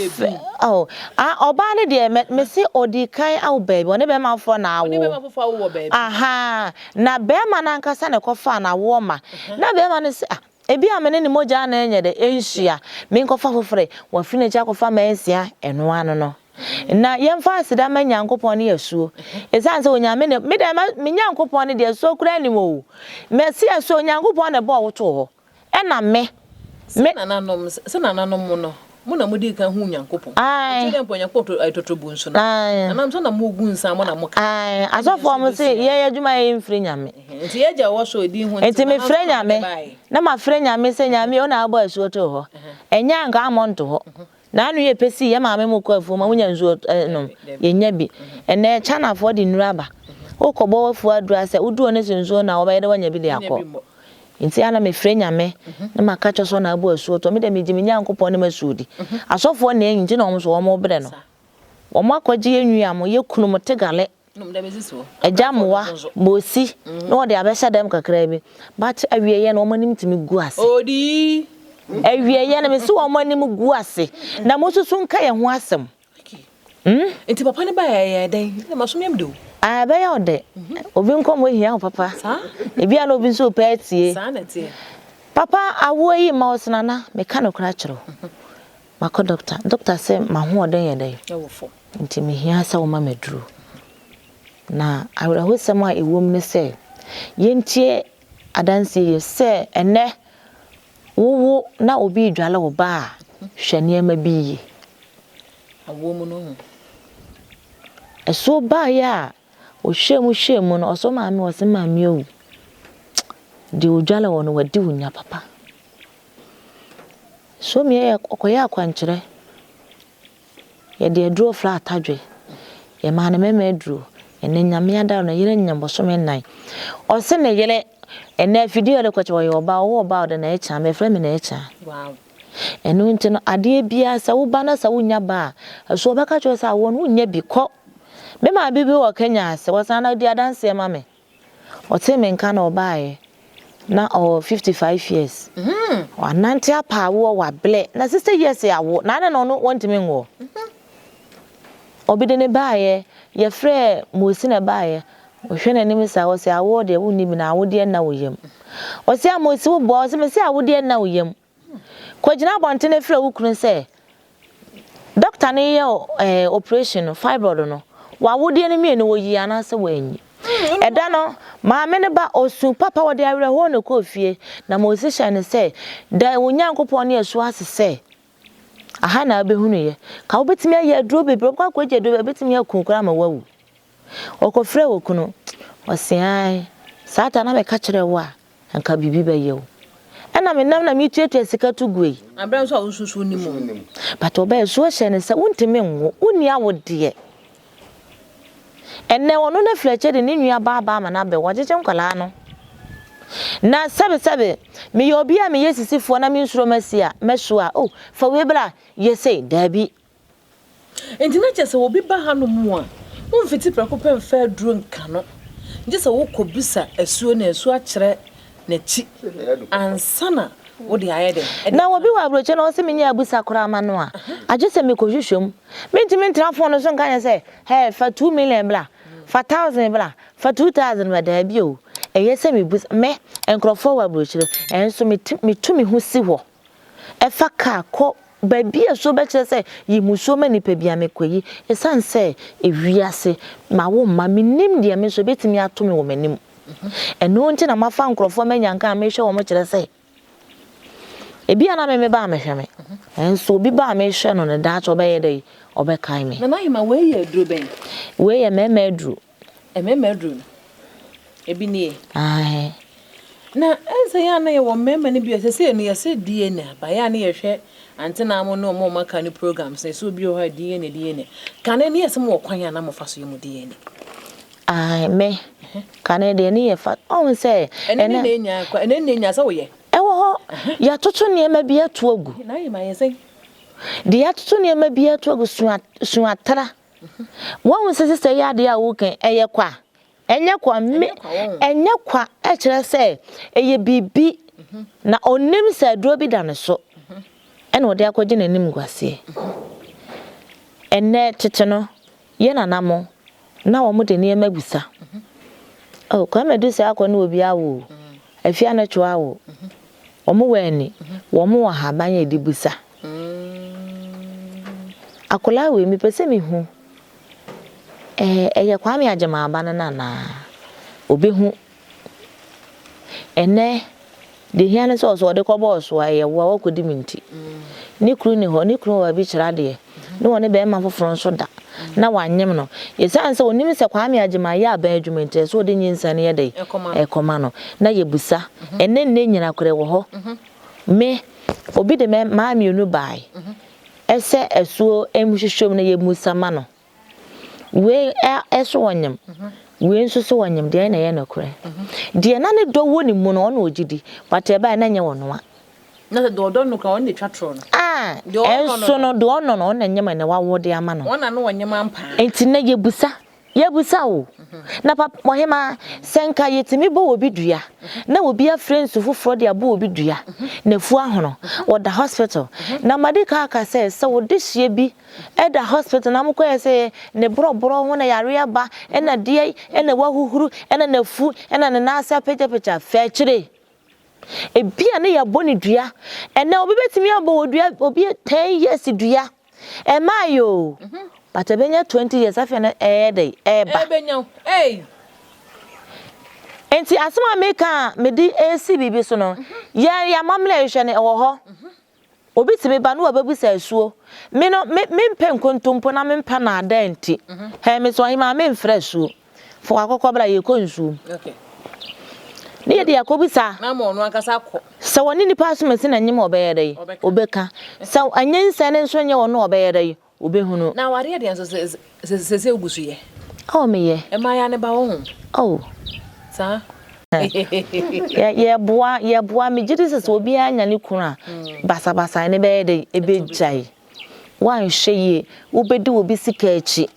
Obani de me see odi kai au baby one be man for na wo aha na be man ankasa na kofa na wo ma na be man say ebi amene ni moja na enye de enhia me nkofa fofore wa fina cha kofa ma ensia eno ano no na yemfa asida ma nyankopon ne yasuo esan se onyame ne me de me nyankopon ne de so kura ni mo me se so nyankopon ne bo woto ho ena me Senananom no muna mudi kan hu nyankopon ti dem ponyankopon aitotobu nso na nam so na mogu nsa mo na mo ka asofo mo se ye adwuma ye mfiri nyame nti ye ja wo so edi hu nti me frɛ nyame na ma frɛ nyame se nyame ona abo asuo to ho enya nka amonto ho na anu ye pesi ye maame mo ko afu ma munya nsuo no ye nya bi ene chana for di nuraba okobo wafu adura se udu one nsuo na oba ye de wanya bi de akọ nti ana me frɛ nyame na maka cho so na abo asuo to me de me gimi nyankopon ne masudi asofo na enyi na omso wo mo bre no wo mo akwaji enwia mo ye kunu mo tegale ejamwa mosi no de abesha dem kakra bi but awie ye na wo manim timi gu ase odi awie ye na me se wo manim gu ase na mo susu nka ye ho asem nti papa ne ba ye den na masomyam do be ya ode obi nkom ohia papa ebi ana obi nso pa atie papa awo yi ma osnana me ka no kra kiro mako doctor say ma ho oden ye den nti me hia sa wo ma meduru na awra ho sem a ewom ne se yentie adanse ye se ene wo na obi dwale wo ba hwane ma bi yi awo mu no eso ba ya o hwemu no oso maame wo se maame o di odwale wo no wadi wunya papa so me ye okoya akwankyere ye de aduro flat adwe ye ma na meme aduro ene nyame ada no yire nyamboso me nan o se ne yele ene video le kwache wo oba wo oba de na echa me frɛ me na echa wow enu nti no ade bia sa wo ba na sa wunya ba so obaka cho sa wo no nya bi kɔ me ma bibi wo Kenya se wasana di adanse ma me o te me nka na obae na 55 years wa nanti apa wo wa ble na 60 years ya wo na na no want me ngo obide ne baaye ye frɛ mosi na baaye o hwe na nim sa wo se awo de wo ni bi na awo de na wo yam o se amosi wo bo o se me se awo de na wo yam ko gina bonte ne frɛ wo kunu se doctor ne ye operation fibroid no wa wo de ne me ne wo yi ana se wo anyi eda no maame ne ba osu papa wo de awre ho ne ko fie na mosi hye ne se da onyankopon ne asu ase se aha na abehunu ye ka wo betimi aye aduro bebre kwa kwa aduro betimi akunkura ma wawu okofre wo kunu osian sata na me ka kire wo a anka bibi ba ye wo ena me nam na me tuetu sika to guei abran so awususu ni mu but oba so hye ne se wontimi nwo uni awode enne wono na fleche de ni nua ba ma na be wojeje nkwala no na sebe me yobi a me yesisifo na me nsuro masia meso a fa we bra yese dabi enti na chese obi ba ha no mu a mfiti prekope mfa duro nka no nje se wo kobisa asuo na asuo akere na chi ansana wo de ayede na obi wa broche na o se me nya abusa kora ma no a aje se me kohwehwem me ntimi ntrafo no so nka nya se hey fa 2 million bla fa 1000 bla fa 2000 wa dabi o eyese me bus me enkrofo wa brochire enso me tumi hu si ho efa ka ko baby eso be kire se yimuso mani pa bia mekoyi esanse ewiase ma wo ma minim de me so betimi atome wo manim eno nti na mafa nkrofo manyanka me hwe wo mo kire se ebi ana me ba mehweme enso obi ba me hwe no ne da cho be ye dai obekai me na na hima we ye aduro ben we ye meme aduro meme aduro ebi nie na ese ya na ye wo mema ne bi ese no ye se DNA ba ya na ye hwe antena mo no mo maka ni programs na so bi o ha DNA kan ne ye se mo kwan ya na mo fa so ye mo DNA ai me kan ne de ne ye fa on say ene ne nya kwa ene ne nya se wo ye ewo ho ya toto ne ma bi ato agu na ye ma ye se de ya toto ne ma bi ato agu suatra won se se ya de a wo kan eye kwa enye kwa me enye kwa e kire se eye bibi na onim se aduro bi da ne so ene ode akogye nanim gwase enne tete no ye nanamo na wo mo de ne magusa oh kwa me du se akọ na obi awo afia na chwa awo omo wani wo mo wa haban ye dibusa akola we mi pese mi hu eye kwa me agema aba na obi hu ene de hiane so de ko boss wa ye wo akodi minti ni kru ni ho ni kru wa bi kira de ni woni be ma foforo so da na wanyem no yesan se onim se kwa me agema ya aba adwumenti so de nyinsa ne ye de ekoma no na ye busa ene nne nyina kore wo ho me obi de ma mienu bai ese esuo emhwehwem na ye musama no we eso wanyem we nso so wanyem de na ye na kore de na ne do woni mu no na ogidi but e bai na nye wono a na do no ka on de twatro no enso no do ono no na nyema na wawo de ama no wona no wanyema mpa enti na ye busa o na papa mohema senka yetimi bo obi dua na obi afriends fufuro de abo obi dua na fu ahono oda hospital na madika aka say se wo de hie bi e da hospital na mko say ne brobro ho na yare aba e na de e na wahuhuru e na nafu e na na asa pecha fa kire ebia na ya boni dua e na obi betimi abo dua obi 10 years dua e mayo but ebenya 20 years afia na dey eba ebenya enti asema meka medi AC bibi so no ya mamle hwe ne wo ho obi timi ba no ababusa asuo me no me mpe nkontompo na me mpa na ada enti he me so hima me mfra asuo fo akokọ bra ye konsu okay ne ye de yakobisa na mo no akasa akọ se woni ni pass me se na nyim obeyere obeka se anyense ne nso nye wono obeyere obehunu na ware de nso se ogusu ye oh me ye e ma ya ne ba wo oh sa ye boa me gidi se obi anya ne kuna basa ne be de ebejai wan hweye obedi obi sika achi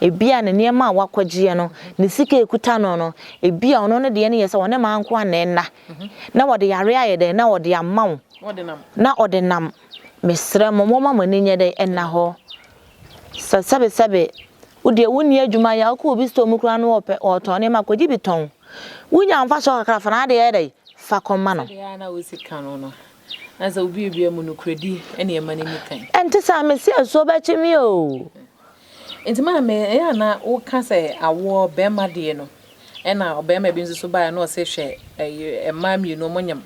ebia ne niam a wakwagie no ne sika ekuta no ebia ono ne de ne yesa wona ma anko anenna na wode yare ayede na wode amaw na ode nam mesra momoma mani nye de enna ho sabe udi woni adwuma ya ko obi sto mu kura no oton ne makoji biton wunya amfa so kakra fa na de yede fa koma no ya na wosika no asa obi mu no kredi ene e mani mikan enti sa me si aso ba chimi o enti ma me ya na wo ka se awo be ma de no ena obema bi nso so ba na o se hwe e ma mi no monyam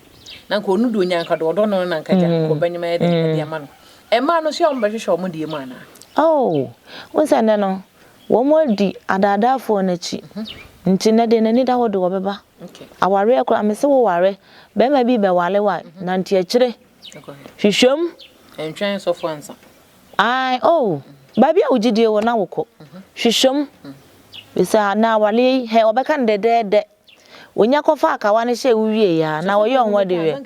na ko nu do nya nka do no na nka ja ko banyima e de ama no e ma no se o mbe hwe o mo de mu ana oh wonsa ne no wo mo di adada fo na chi nti na de na ni da wo do beba okay aware akura me se wo ware be ma bi be wale wa na nti akire hwehwem entwan so fo ansa ai oh ba bia ugidie wo na woko hwehwem bisa na wale he obeka ndede wonya kofa akawa ne hye wuwie ya na wo ye onwa de we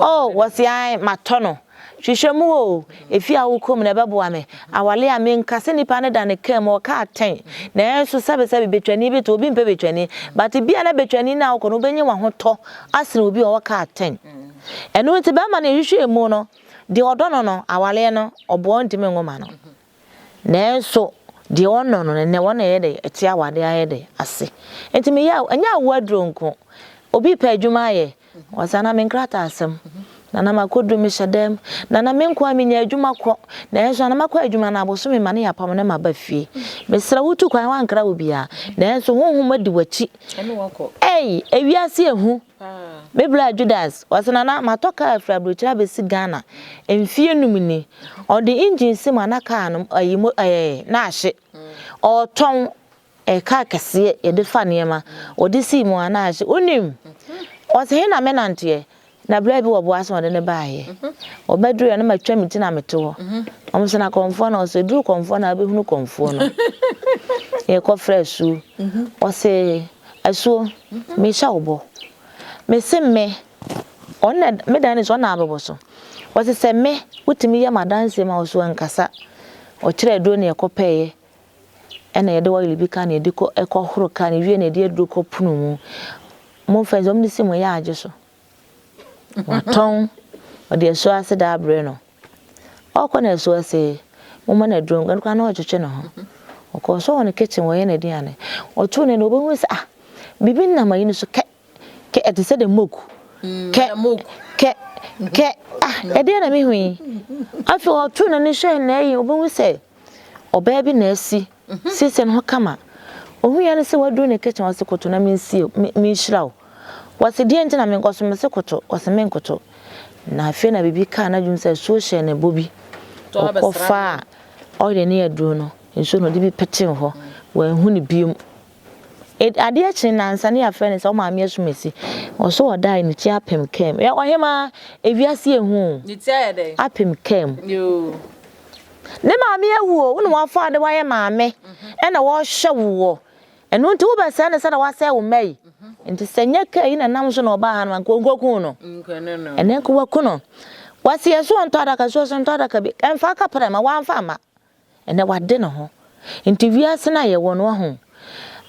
oh wasi ai matono hwehwem wo efi awokom na beboa me awale a me nkase nipa ne da ne kam o ka 10 na enso sabe betwani bi to obi mpe betwani but bia na betwani na wo kono benye wa hoto asere obi o ka 10 eno nti ba ma na hwehwemu no de odono no awale no obo ntime ngoma no na enso de ono no ne wona ye de eti awade aye de ase enti me ya anya wadronko obi pa adwuma ye wasana me nkrata asem na na makodu mi shadem na me nko amenya adwuma kọ na enso na makọ adwuma na aboso me mane yapam na maba fie mesra wutu kwan wankra obia na enso honhom adi wachi ewiase ehu Bebla Judas wasana na matoka afra brochira besi Ghana emfie numni ode engine sim anaka no ayimo na ahye oton ka kese ye de fa niema ode sim ana ahye onim o se na me nante na bra bi wo boaso ode ne baaye obedru ya na matwa miti na meto o se na konfo na o se dru konfo na abehunu konfo no e ko freshu o se aso me sha obo me se me on me dan so na abobo so o se me utimi ya madanse ma o so nkasa o kire dro na e ko peye ena ye de wa libi ka na e de ko e ko horo ka na wie na e de dro ko punu mu mo fenzo mo nisi mo ya age so waton o de so ase da abre no o ko na so ase mo ma na dro ngan kwa na o twetwe no ho o ko so won kitchen wo ye na dia ne o tu ne no obo hu sa bibi na ma yin so ke ete se de moku ke e de na mi hu afi o tu na ni hwe na yi obo hu se oba bi na asi sisi no kama ohu ya ne se wadu ne kitchen wase koto na mi nsi mi hirawo wase die nti na me nkoso me se koto wase me nkoto na afi na bibi ka na dwum se so hye na bobi ofa o de ne aduro no nso no de bi pete ho wa hu ne biom ade a chin na nsa ne afa ne se o ma me asumesi o so odai ne ti apem kem ya ohema ewiase ehu ni ti ayede apem kem yo ne maame ewu wo no wafa de waye maame e na wo hye wo eno nti wo ba se ne se na wase wo mai nti senya kai na nam so na oba ha no nkoku no ene ko waku no wase yeso onto adaka so onto adaka bi emfa ka pra ma wanfa ama ene wade no ho nti wiase na ye wo no ho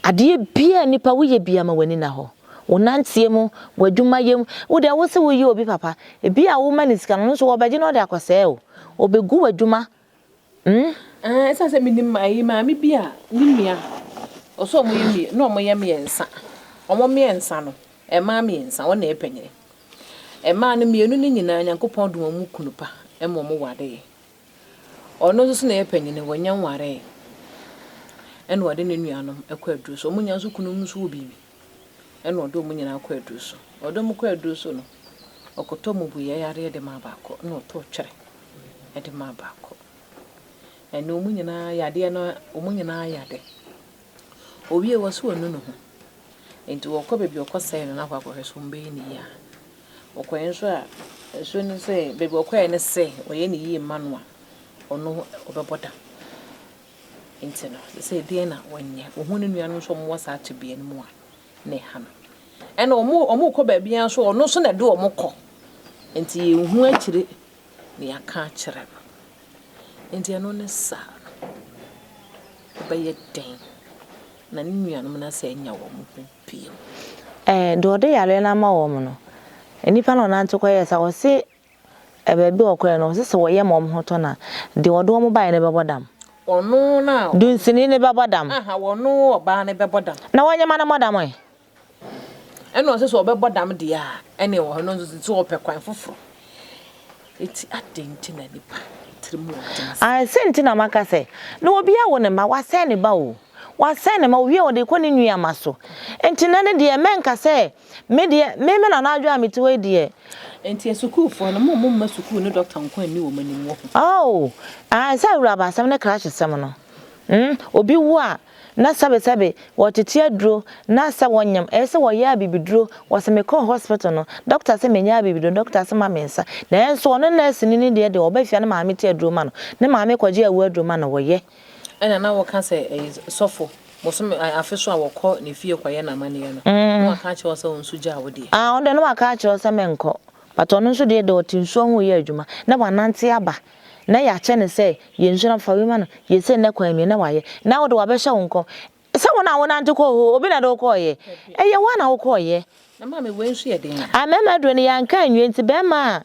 ade bia nipa wo ye bia ma wani na ho wonantie mu wadwuma yem wo de wo se wo yi obi papa e bia wo manisika no so wo beje no de akose o obegu wadwuma esa se minim ayi ma mi bia nimia oso mo yemi no mo yemi ensa omo me ensa no e ma me ensa wona e panyere e ma no mienu ni nyina Nyankopon do mu kunupa e mo wade ono so na e panyene wonya nware ene wade ne nuanom ekwa aduru so mo nya so kunum so obibi ene odo mo nyina akwa aduru so odo mo kwa aduru so no okoto mo buye yare de ma baako na oto twere e de ma baako ene mo nyina yade no mo nyina yade owie waso onu no ho enti wokọ bebi okọ no na kwa so mbe ni ya okọ enso a so ni se bebi okọ ene se oye ni yi manu a ono obeboda enti no se de na wonye ohun nua no so mo wasa atebe en mu a ne ha no ene omo kọ bebi an so ono so na de omo kọ enti ehun akire ne aka akire enti eno ne sa obaye den na ni nuanom na se nya wo mo pio do de yale na ma wo mo no enipa no na ntokwa yesa wo se bebi okwa no se wo ye mo ho to na de wodo mo bae ne bebodam onu na dun sini ne bebodam aha wonu oba ne bebodam na wanya ma na modam e eno se so bebodam de a ene wo no so wo pekwan foforo eti adenti na nipa trimu a senti na maka se na obi a wo ne ma wase ne ba o wasene ma wie o de ko ne nua maso enti na ne de menka se me de me na na adwa meti we de enti esukufo no mo ma suku no doctor nkwan ni wo mani mo oh sa wura ba sam ne crash sam no obi wu a na sabe wotete aduro na sa wonyam se wo ya bibiduro wose me call hospital no doctor se menya bibiduro doctor se ma mensa na enso no nurse ni de obafia na ma me te aduro ma no ne ma me kwaje awu aduro ma no wo ye ena na wo kan se sofo moso afeso a wokọ ne fie kwaye na mane no no aka che wo se onsu ja wo de onde no aka che wo se menko but ono nso de otinsu ho ye adwuma na wanante aba na ya che ne se ye nsu na fa wi ma no ye se ne kwa mi na waye na wo de wa be hye wonko se wona wonante ko ho obi na de ko ye eye wana wo ko ye na ma me we nsu ye den a mema do ne yanka anwie nti be ma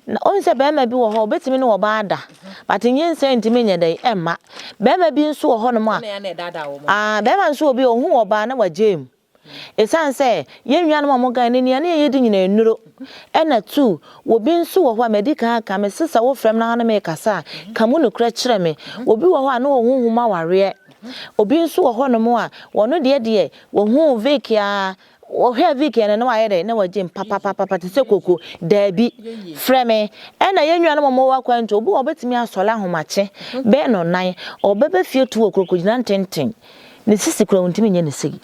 na onse be ma bi wo ho betimi ne wo ba ada but nyense ntimi nya dai emma be ma bi nso wo ho no ma be ma nso obi ohu wo ba na wajem esanse ye nnuanu mo gan ne ne ye di nyina enuro ena 2 wo bi nso wo ho a medical aka me sisa wo frem na na me kasa kamu no kra kire me obi wo ho a na wo huhuma ware obi nso wo ho no mo a wo no de wo hu vekia wo hwe vekia na wa ye na wajem papa te se koko dabi freme ena ye nnuanu mo wa kwanto obi obetimi asola homache be no nan obebe fie tu okrokogina ntenten ne sisi kura untimi nye ne sei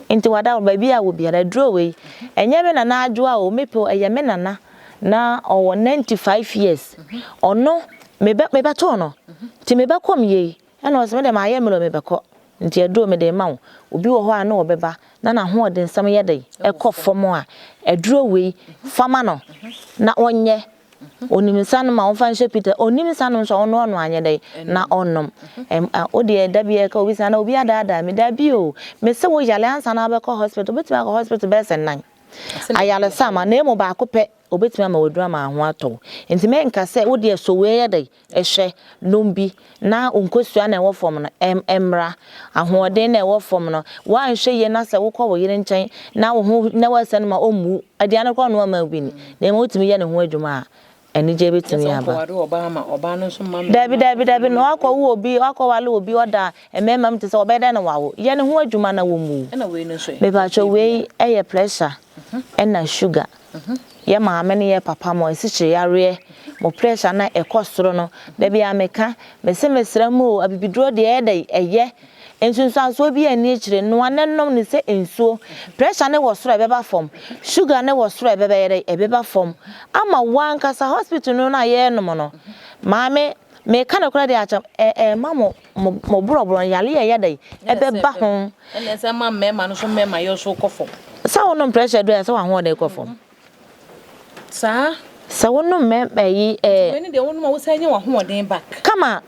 enti wada ba bia wo bia da draw we enye me na na adwoa o mepe eye me nana na owo 95 years ono mebe to no ti mebe kom ye ena o se me de ma ye me lo mebe ko nti aduro me de ma wo obi wo ho a na obeba na ho de nsam ye de ekofom a aduro we fama no na onye onimisa no ma onfa nhye Peter onimisa no so ono anye de na onnom odi da bia ka obi sa na obi ada me da bi o me se wo yale ansa na be ko hospital betima ko hospital be se nan ayale sama na emu ba ko pe obetima ma wodura ma ho ato enti me nka se wo de so we ye de ehwe nombi na onkosua na ewo fom no emra ahoden na ewo fom no wa nhwe ye na se wo ko wo yire nchen na wo ho na wasan ma omu ade na ko no ma bi ni na emu otimi ye ne ho adwuma eni je betimi aba dabi no akọ wo obi akọ wale obi oda emema mte se obeda na wawo ye ne ho adwuma na wo mu na we no so me ba cho we eye pressure na sugar ye maame ne ye papa mo esiche yare mo pressure na ekosoro no da bia meka me se mesra mu abibiduro de eye ensunsan so bi ani kire no anenom ne se ensuo pressure ne wo soro ebeba form sugar ne wo soro ebeba form ama wanka sa hospital no na ye no no maame me kana kura de acha mamo mo brobro yale ye dai ebeba ho ene se ma mema no so mema yo so kofom sa wono pressure do ya sa wa ho de kofom sa wono mema yi weni de wono ma wo sa nya wa ho den back kama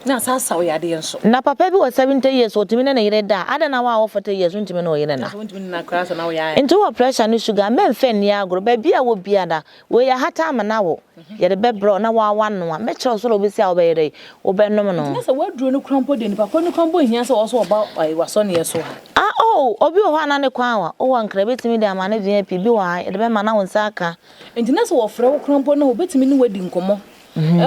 na sa wo yade enso na papa bi was 70 years otimi na yire da ada na wa 40 years ntimi na oyire na ntimi na krasa na wo ya into wa pressure ni sugar men fe ni agro ba bia wo bia da we ya hata ama na wo ye de bebro na wa wano a me kire so obesi a wo be yire wo be nom no na sa waduro no krampo de ni papa no krampo hia sa wo so oba waso ne yeso ha obi wo ha na ne kwan wa wo wankra betimi de ama na vip bi wa ye de be ma na won saka enti na so wo frɛ wo krampo na wo betimi ni wadi nkomo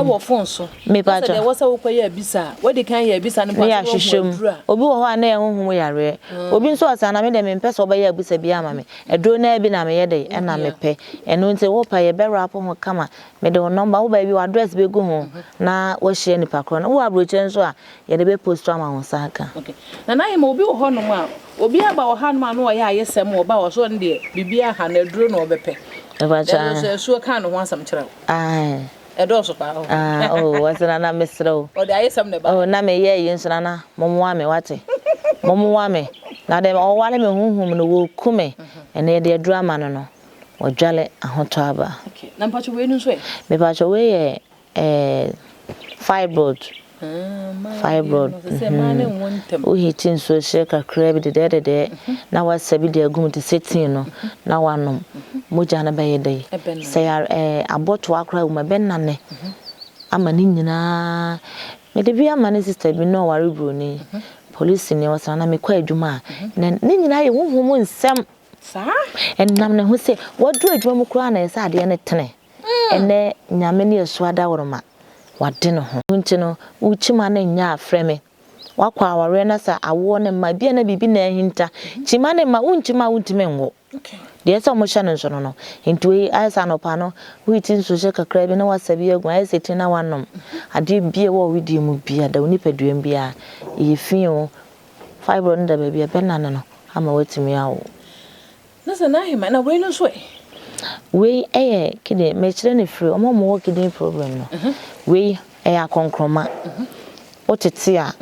wo phone so me pa cha wo sa wo koye abisa wadi kan ye abisa ne pa so obi wo ho na ye honhom yare obi nso asa na me de me mpesa oba ye abisa bi ama me edro na bi na me ye de na me pe eno nti wo pa ye be rap ho kama me de number wo ba bi address be go ho na wo hye ni pa kro na wo abroche nso a ye de be post ama won saka okay na ye ma obi wo ho no ma obi aba wo ha no ma no ye ayesem wo ba wo so ne bibia ha na edro na obepe e ba cha so kan no ho asam kire edoso pa wasana na mesro o de ayesam ne ba na me ye yinsana na momwa me wate momwa me na de o wale me hunhum no wo kume ene de drama no o dwale ahoto aba okay na mpacho we nu so e me pacho we ye fibroid se mane wontem o hitin so sheka crab de na wasabi de agum te setin no na wanom moja na baye dai say aboto akra uma benane ama ni nyina me de bia ma ne sister bi no ware broni police ni wasana me kwa adwuma na ni nyina ye honhom nsem sa ennam ne ho se wadu adwuma mu kra na yesa ade ne tene ene nyame ne yeso ada woroma wade no ho nti no uchima na nya afreme wakwa aware na sa awo ne ma bia na bibi na hinta chima ne ma unchima untime ngo okay de so mo hye nso no nti we asa no pa no witin so hye kakra bi na wasabi agu ayeseti na wanom ade bia wo widi mu bia da oni paduam bia ye fio fibro nda ba bia benana no ama watimi awo na sa na hima na we no so we kide me kire ne free omo mo kidney problem no we akonkroma otete a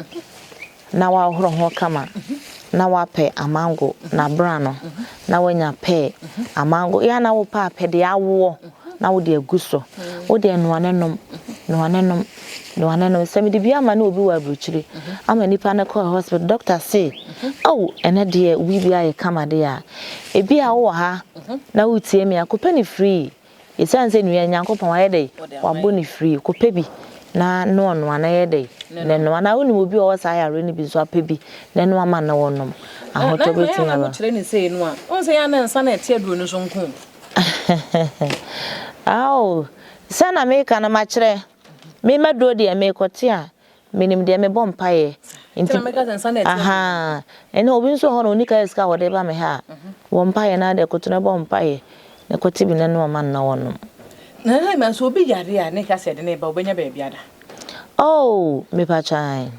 na wa horo ho kama na wa pe amango na brano na wanya pe amango ya na wo pa pe de awo na wo de aguso wo de no anenom semi de bia ma na obi wa bruchire ama nipa na call hospital doctor say ene de we bia ye kama de a ebi a wo ha na wo tie me akopɛ ni free esanse nu ya nyankopɔn wa ye de wa bo ni free kopɛ bi na no ana ye de na no ana woni obi o sa ya re ni bi so apɛ bi na no ama na wonom ahoto betin na kire ni sei no a on se ya na nsa na etie duro no so nko sana me kana ma kire me maduro de me kote a menim de me bom paye nti me ka nsa na etie ene obi nso ho no nika eska wo de ba me ha wo mpaye na de koto na bom paye ne kote bi na no ma na wonom na ma so obi yare a ne ka se de ne ba obenya ba bia da me pa chai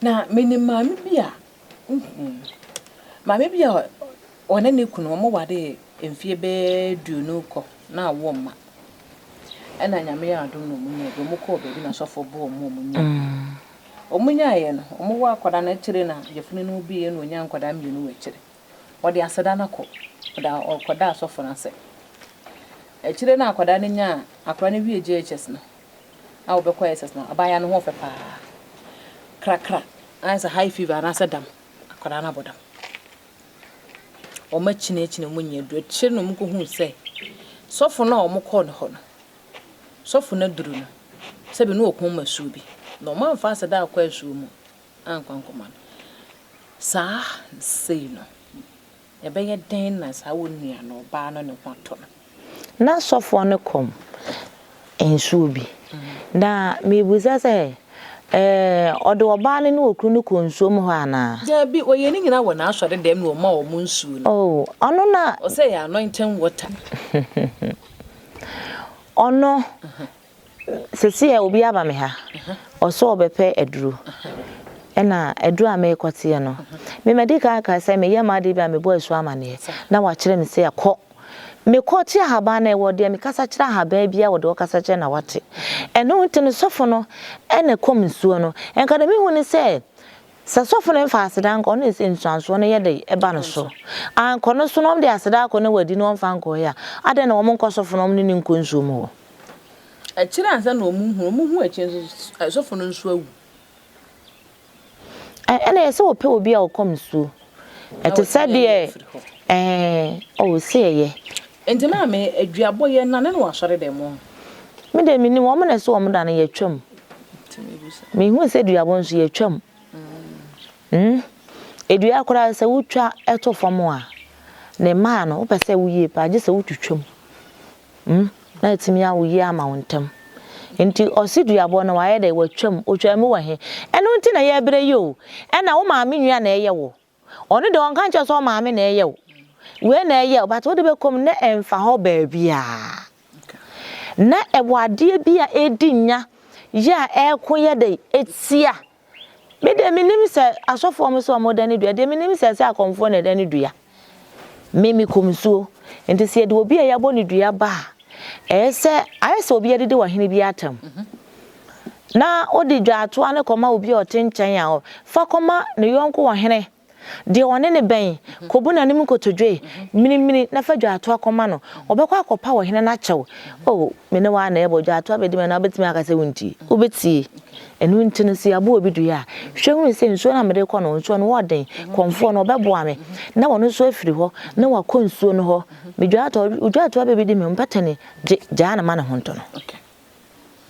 na menim ma me bia Ma maybe on any kunu mo wade emfie be duonu ko na wo ma. Ena nyame ya adom no munye be mo ko be na sofo bo mo munye. Omunya ye no omo wa akwada na kire na yefunu no bi ye no onya akwada mienu we kire. Ode aseda na ko. Da akwada asofo na se. E kire na akwada ne nya akwada ne bi JHS no. A wo be ko SS no abaya no ho fe pa. Krakra. As a high fever na se dam. Akwada na bodam. Oma chine munye do kire no mko hu se. Sofo na omo ko no ho no. Sofo na duru no. Se be no okun masu bi. No man fa se da akwa asu mu. Ankwankoma. Sa sei no. E be ye den na sa wonu no ba no ne kwato no. Na sofo ne kom. Ensu bi. Na me buza se odo oba ne no okru no konsuo mu ho ana. Ja bi oye ni nyina wo na asore dem no ma o mu nsu no. Oh, ono na o say anointing water. Ono sesi e obi aba me ha. Oso obepe eduru. Ena eduru a me kote no. Me medical ka say me yema de bia me bo asu amane. Na wa kire me say akọ. Me kote ahaba na e wode me kasa kire ahaba bia wode o kasa kire na wate. Eno ntene sofo no ene kom nsuo no. Enka de me hu ni say sa sofo no mfa aseda nko no ese nsuanso no ye de eba no so. Anko no so no de aseda ko no wadi no mfa nko ya. Ade na wo nko sofo no ni nko nsuo mu. A kire ansa na omuhu a kire sofo no nsuo awu. Ena yese wo pe obi a wo kom nsuo. Ete sade o se ye. Enti ma me aduabo ye na ne no asore dem mo. Me de mini wo mo na se wo mo da na ye twam. Me hu se duabo nso ye twam. Edua akora se wutwa eto fam a ne ma no wo pese wo yie pa je se wutwutwam. Na etimi a wo yie ama wontam. Enti osiduabo na wa ye de watwam otwam wo he. Eno nti na ye bere yo. Ena wo ma me nwua na eye wo. Ono de on kan che so ma me na eye wo. We na eye but wo de be kom na emfa ho ba bia. Na ewade bia edinya ya ekon de etia. Me de minim se asofo mo so mo dani dua de minim se akomfo na dani dua. Me komsuo. Enti se de obi ya bo ni dua ba. Ese ayese obi ya de wa hene bi atam. Na odi dwato ane koma obi otenchan ya fa koma ne yonko wa hene. De one ne ben kobu na nim kotodwe minimini na fa dwato akoma no obekwa akopa wa hene na chew. Oh me ne wa na ebo dwato abedi me na obetimi akase wunti. Obeti enu ntino si abo obi dua hwehun se nsuo na mede kɔ no nsuo no woden konfo no obeboa me na wono nsuo afiri hɔ na wakɔ nsuo no hɔ me dwato abedi me mpatane ja na ma na honto no. Okay.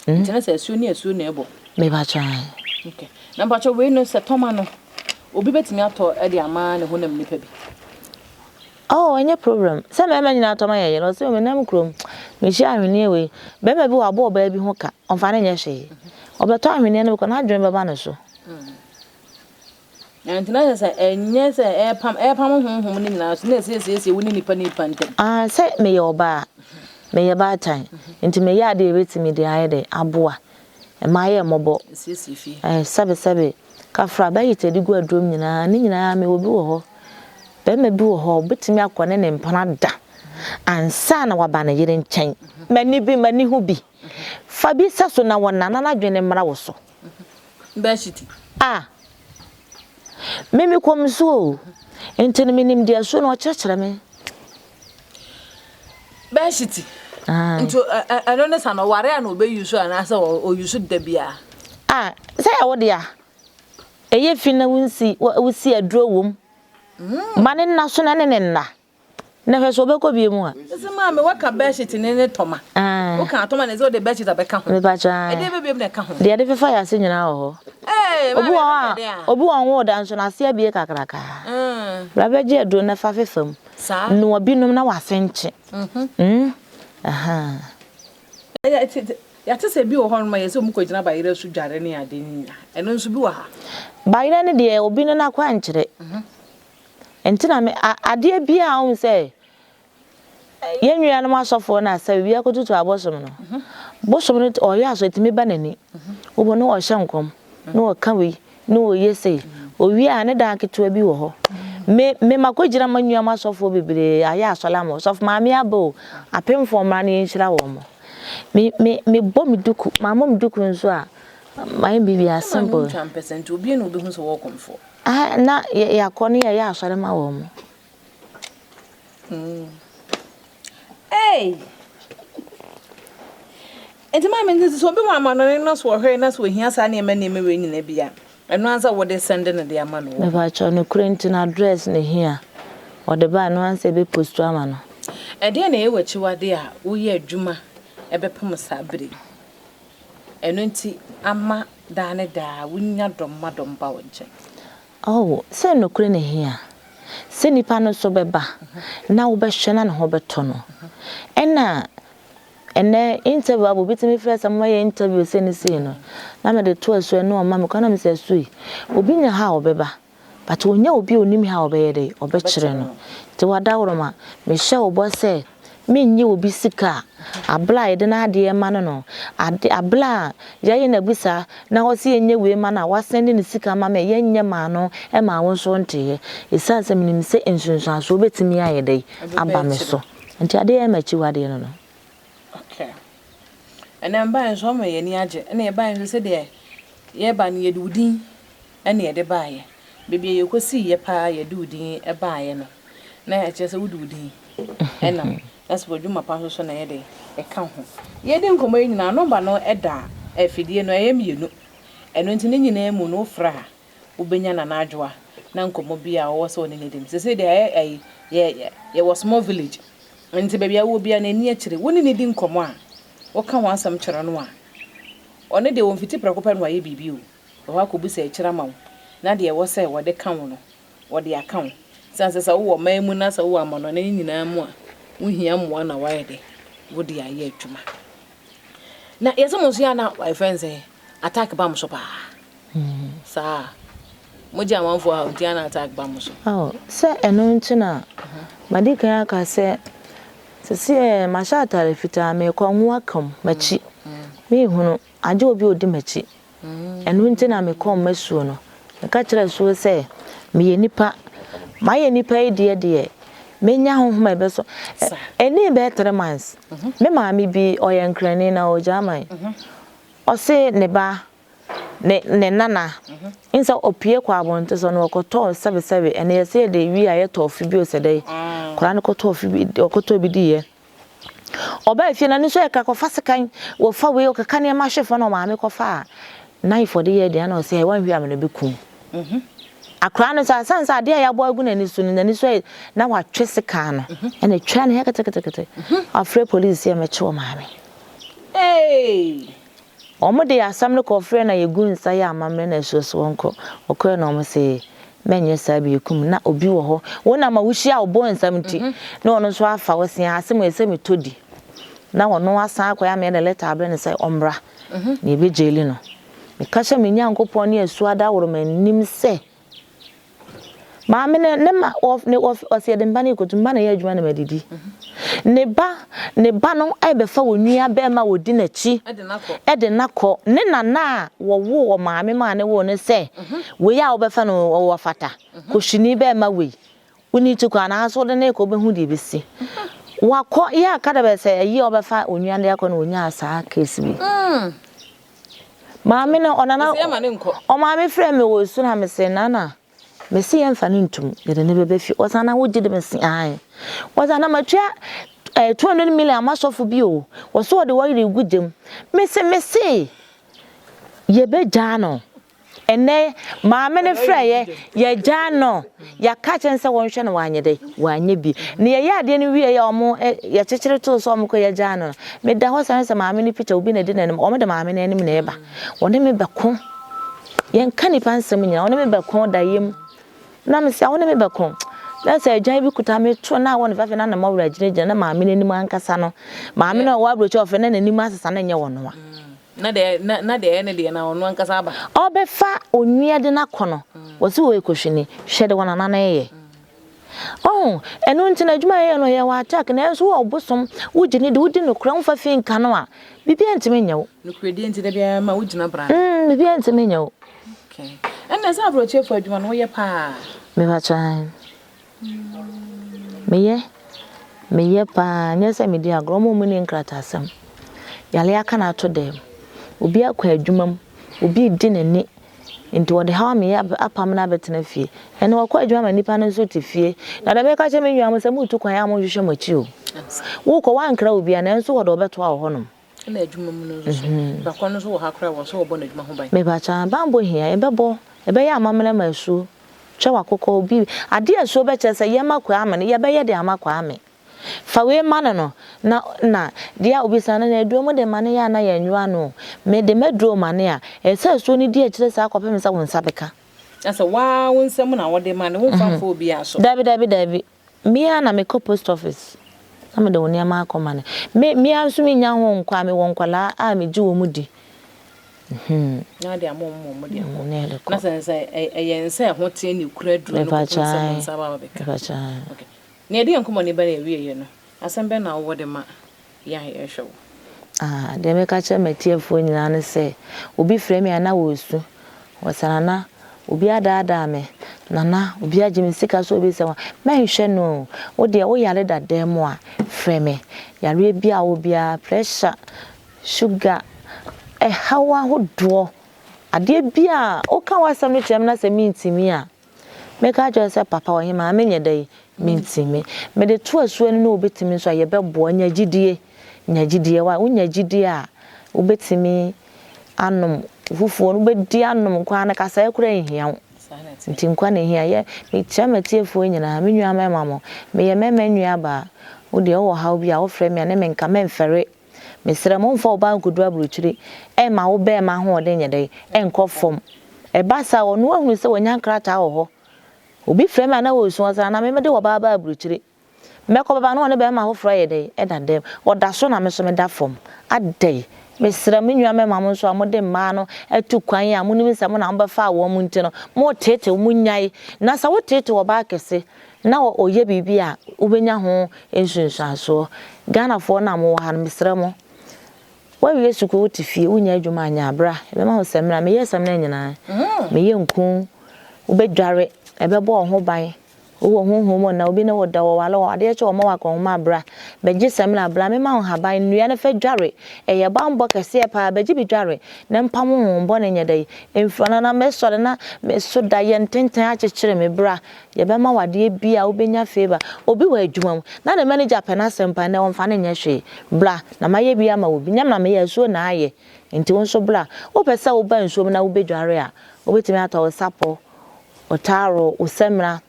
Ntino se asuo na ebo. Me ba try. Okay. Na ba cho we no se toma no obi betimi ato e de ama ne honam nipa bi. Oh, any problem. Some men nyina to ma ye no se me nam krom. Me hia ahwene we. Be ma bi wa bo ba bi ho ka. Onfa na nye hwe. Obeto ahwene no ko na adwen baba no so. Antina se enye se e pam honhom ni nyina so na se woni nipa ntem. Ah, se me ye oba. Me ye ba tan. Nti me ya de betimi de aye de aboa. E ma ye mobo. Se fi. Sabe. Kafra ba yite di gu adrom nyina ni nyina me obi wo ho. Be ma bi wo ho betimi akone ne mpana da. Ansa na waba na yire nchen. Mani hu bi. Fa bi saso na wona na adwene mra wo so. Ba shiti. Ah. Mimi komso. Enti me nim dia so na o kyerkyere me. Ba shiti. Ah. Nto ano ne sa no ware an obe yusu anasa o yusu da bia. Ah, say ya wo dia. Eye fi na wusi aduro wom. Mane na so na ne na. Na hwe so obekọ bie mu a. Ese ma me waka bedsheet ne toma. O kan toma na ze o de bedsheet abeka ho. Me ba cha. E de be biem na ka ho. De fefa ya se nyina ho. Obi won wo da nso na se abie kakraka. Bra beje aduro na fa fefam. Sa. No obi num na wasenche. Aha. Ya tese bi wo ho ma yese o mu ko gina ba yire su dware ne ade ni. Eno nso bi wo ha. Ba yire ne de obi no na kwa nkyere. Entina me ade bia o se yenwia no masofo na asa bia kotutu abosom no. Bosom no o ya so etimi ba nani. Obo no o hye nkom. No o ka wi, no o yese. owi a ne da ketewa bi wo ho me makogira manua masofo bebre aya asolamo sof maami abo apemfo mra ne nhira wo mo me bom duku mamom duku nso a my baby are simple 100% obi na obi hu so wo komfo na ya koni ya asolama wo mo hey enti ma me nzi so obi wa ma no no so hwe na so hia sa na ema na eme we nyina bia eno anza wo de send na de ama no me ba cho no current address ne hia o de ba no ansa be post ama no e de na e wachi wade a wo ye adwuma e be pem sabre eno nti ama da ne da wunya dom ba wo nche oh se no kure ne hia se nipa no so beba na wo be hwe na ne ho beto no ena ene interview abu bitimi first am my interview se ni se no na me de to aso eno o ma me kana me se sui obi nya ha obeba but onya obi onim ha obeye de obekire no ti wada woroma me hye obo se me nyi obi sika abla ide na ade ma no ade abla yaye na busa na wo se enye we ma na wasende ni sika ma me yenye ma no e ma wo so nte isa se me nim se ensunsun aso obetimi ayede aba me so nti ade e ma chi wade no okay and am ban so me yeni age na e ban so de ye ba ne yedudin na ye de baaye bebia ye kosi ye pa ye dudin e baaye no na e chese wududin ena asbo dwuma pa so na ye de e ka ho ye de nkomo nyina no ba no eda afidie no ye mienu eno nti ne nyina mu no fra ubenya na najwa na nkomo bia wo so ne nedim se de ye was small village nti bebia wo bia na ni akire woni ne di nkomo a wo ka ho asam kyere no a one de won fiti prekopa no aye bibi o ho akobusa akira ma wo na de wo se wo de ka wo no wo de aka wo sanse sa wo mamu na sa wo amano na nyina mu a wo hia mo na wa ye de wo de aye adwuma na yesa mo so ya na my friends attack ba mo so pa sa mo ja manfo a nti ana attack ba mo so oh se eno nti na madika ya ka se se masha tare fita me ko nwa kam machi me hunu aje obi odi machi eno nti na me ko masuo no ka kire so se me ye nipa ma ye nipa de menya honhom ebe so eni be 3 months me maami bi oyenkrani na o jaman o se ne ba ne nana insa opie kwa abonte so no okoto 77 ene ye se de wi aye tofi bi o se de kora ne koto ofi bi okoto bi di ye oba fie na ni so e ka ko fasekan wo fa we o ka ne ma hwefo no maami ko fa nine for the year de na o se wan hwi am na bekum akra no sa sansa de ya bo agu na ni so na wa tweseka no ene twa ne kete afre police ya meche o maami omo de asam no ko frɛ na yegu nsa ya amamre na so wonko okɔ na omo se menye sabi ekum na obi wo ho wona ma wuhia obo nsam ti na ono so afa wosia asem esem todi na wono asan akoya me na letter abre ne sai omra na ebe jeli no me kasha me nyankopon ne asu ada woro manim se maame ne ma of ne of osiede mba ne kotumba na ya adwuma na madidi ne ba no aibefa wonua be ma wodi na chi ede nakọ ne nana wo maame ma ne wo ne se we ya obefa no wo fata kohwini be ma we woni tukwa na aso de ne ko be hu de besi wakọ ya kada be se yi obefa onua de akọ na onya asa case bi maame no onana o maame frɛ me wo su na me se nana mesi yemfa ne ntum de ne bebe fi osana wo gide mesi ai osana matwa 200 million amasofo bi o woso de wo yire gudem mesi ye be jano ene maame ne frɛ ye jano ya ka chense won hwe na wanye de wanye bi ne ye ade ne wie ye omo ye chechire to so omo ko ye jano me da ho sanse maame ne picture obi na de nanim omo de maame ne anim na eba wone me beko yen kanipa nsem nya wone me beko da yem na me sia wone me beko na say agyan bi kuta me to na wone fafe na na mawura gine na maame ne nim ankasa no maame na wa brocho ofe na nanim asesa na nya wono wa na de na wono ankasa ba obefa onua de na kono wo se wo ekohwini hwede wona na na ye oh enu nti na adwuma ye no ye wa attack na enso wo obosom wo gine de wudi no kura mfa fi nka no a bibia ntime nya wo no kura de nti da bia ma wo gina bra bibia ntime nya wo okay And as I brought you for you on your pa. Me ba chan. Me ye pa nyese me dia gromo mu ni nkratasem. Yale aka na to dem. Obi akwa adwumam, obi di nani. Nti wode ha me apam na betena fie. Ene wakwa adwuma ma nipa no so te fie. Na da me ka che me nwa mo se mutu kwan ya mo hwehwe machi o. Wo ko wankra obi ana nso wode obeto a wo honom. Na adwuma mu no so. Ba kwa no so wo ha kra wo so wo bo na adwuma ho ban. Me ba chan bambo hia ebebo. Ebe ya amamele masu. Twa wakoko obi ade aso be che se ye makwa amane ye be ye de amakwa ame. Fa we mane no na dia obisana na eduo mu de mane ya na ya nwa no me de medro mane a ese so ni dia kire sa akopem sa won sabeka asa wa won sam na wode mane won fa fo obi aso dabi me na me ko post office na me de woni ama akomane me aso me nya ho nkwa me won kwala a me ji wo mu di na de amom de na sense eyense ho tie ni kura duro no sam sa ba beka okay na edi enkomo ne ba na ewie no asembe na wo de ma ya ehwe de me ka che metiefo nyina ne se obi frame ya na wo su wasana obi ada me nana obi agime sika so obi se wa menhwe no wo de wo yare da dem a frame yare bia wo bia pressure sugar hawa hodo ade bia o ka wasam no chem na se mintimi a me ka jo se papa wo hima menye dai mintimi me de to asuo no obetimi so ye bebo nyagidie wa unyagidie a obetimi anom fufuo no bedi anom kwa na kasa ekura ehia nti nkwa na ehia ye me chamatiefo nyina me nua mama me ye mema nua ba wo de wo ha obi a wo frɛ me ane me nka memfere mesere mo mfa oba nkodu abrochiri ma wo be ma ho de nyedai enkofom ba sa wo no ahunu se wonya nkrata wo ho obi frɛ me na wo su asa na me de wo ba abrochiri meko baba no ne be ma ho frɛ ye dai edadem oda so na me so me da fom adai mesere me nua mema mo so amode ma no atu kwan ya mo ni se mo na mo ba fa wo mo nti no mo tete mo nyai na sa wo tete wo ba kese na oye bibi a ubenya ho ensunsuaso Ghana fo na mo ha mesere mo wa wi esuko wotifie unya adwuma anya abra ebe ma ho semra me ye semna nyina me ye nkun ubedware ebe bo ho ban wo honhom na obi na woda wo wale wo ade che wo ma wakon ma abra beji semra abra me ma ho haban nua na fa dware eye bambo kese e pa beji bi dware na mpam ho mbo na nyedai emfana na me sore na me so da ye ntenten a chekere me bra ye be ma wade bia obenya favor obi wa adwuma na na manager pena sempa na won fa na nya hwe bra na maye bia ma obi nyam na me ye so na aye nti won so bra wo pesa wo ba nsuo na wo bedware a obetimi atawo sapo otaro osemra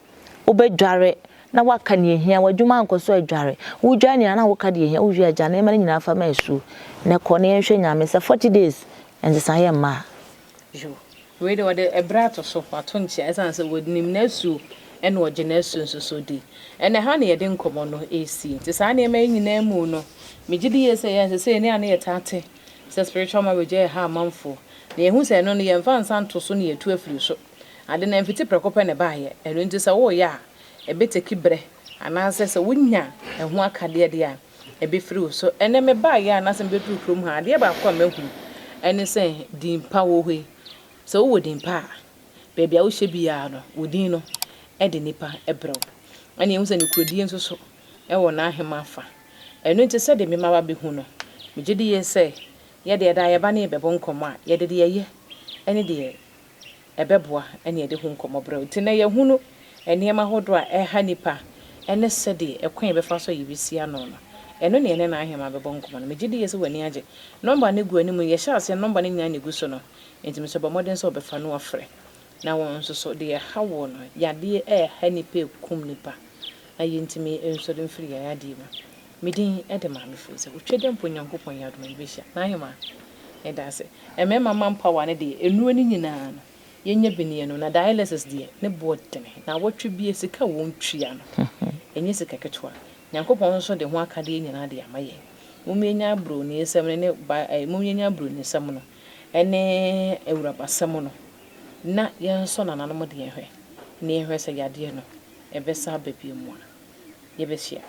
obedware na waka ne ehia wadwuma ankoso adware wudwa ne na woka de ehia wudwa agya na emane nyina fa ma esu ne ko ne nhwe nyame se 40 days and san ye ma jo we de wode ebrato so ato nche esan se wodnim na esu ene oje na esu nso di ene ha ne yede nkomo no esi ti sa ne ma nyina mu no megidi ye se ne ane ye tate se spiritual marriage ha manfo na ehu se no ne ye mfa nsanto so ne yetu afiri so ade na mfiti prekope ne baaye eno nti se wo ya ebeteki bre anase se wonya ehu akade de a ebefiri so ene me baaye anase betu krom ha ade ba kwa mahu ene se dimpa wo hwe se wo dimpa bebia wo hye bia no wodin no ede nipa ebrew ene ehu se ne kurodi enso so ewo na ahema afa eno nti se de me ma ba behu no megidi ye se ye de da ye ba ne bebo nkomo a ye de ye ene de ebeboa ene ede hu nkomo brew ti na ye hunu ene ma hodo a eha nipa ene sede ekwan befa so yibisi ano no eno ne ene na ahema bebo nkomo no megidi ye se wani age number ne gu animu ye sha se number ne nya ne gu so no enti me so ba modern so befa no afre na won so so de hawo no yade ha nipa ekum nipa na ye ntimi enso de mfiri ya yade ma medin ede ma me firi se otwede mpo nyankopon ya do ma ibehia na ahema eda se emema mampa ne de enu ani nyina no yenya benie no na dialysis de ne bodene na wotwe bie sika wontwia no enye sika ketwa nyankopon so de ho akade nyina de amaye mumenya bro ne esem ne mumenya bro ne esem no ene ewurabasem no na yenso na nanom de ehwe ne ehwe se yade no ebesa babie mu a yebehia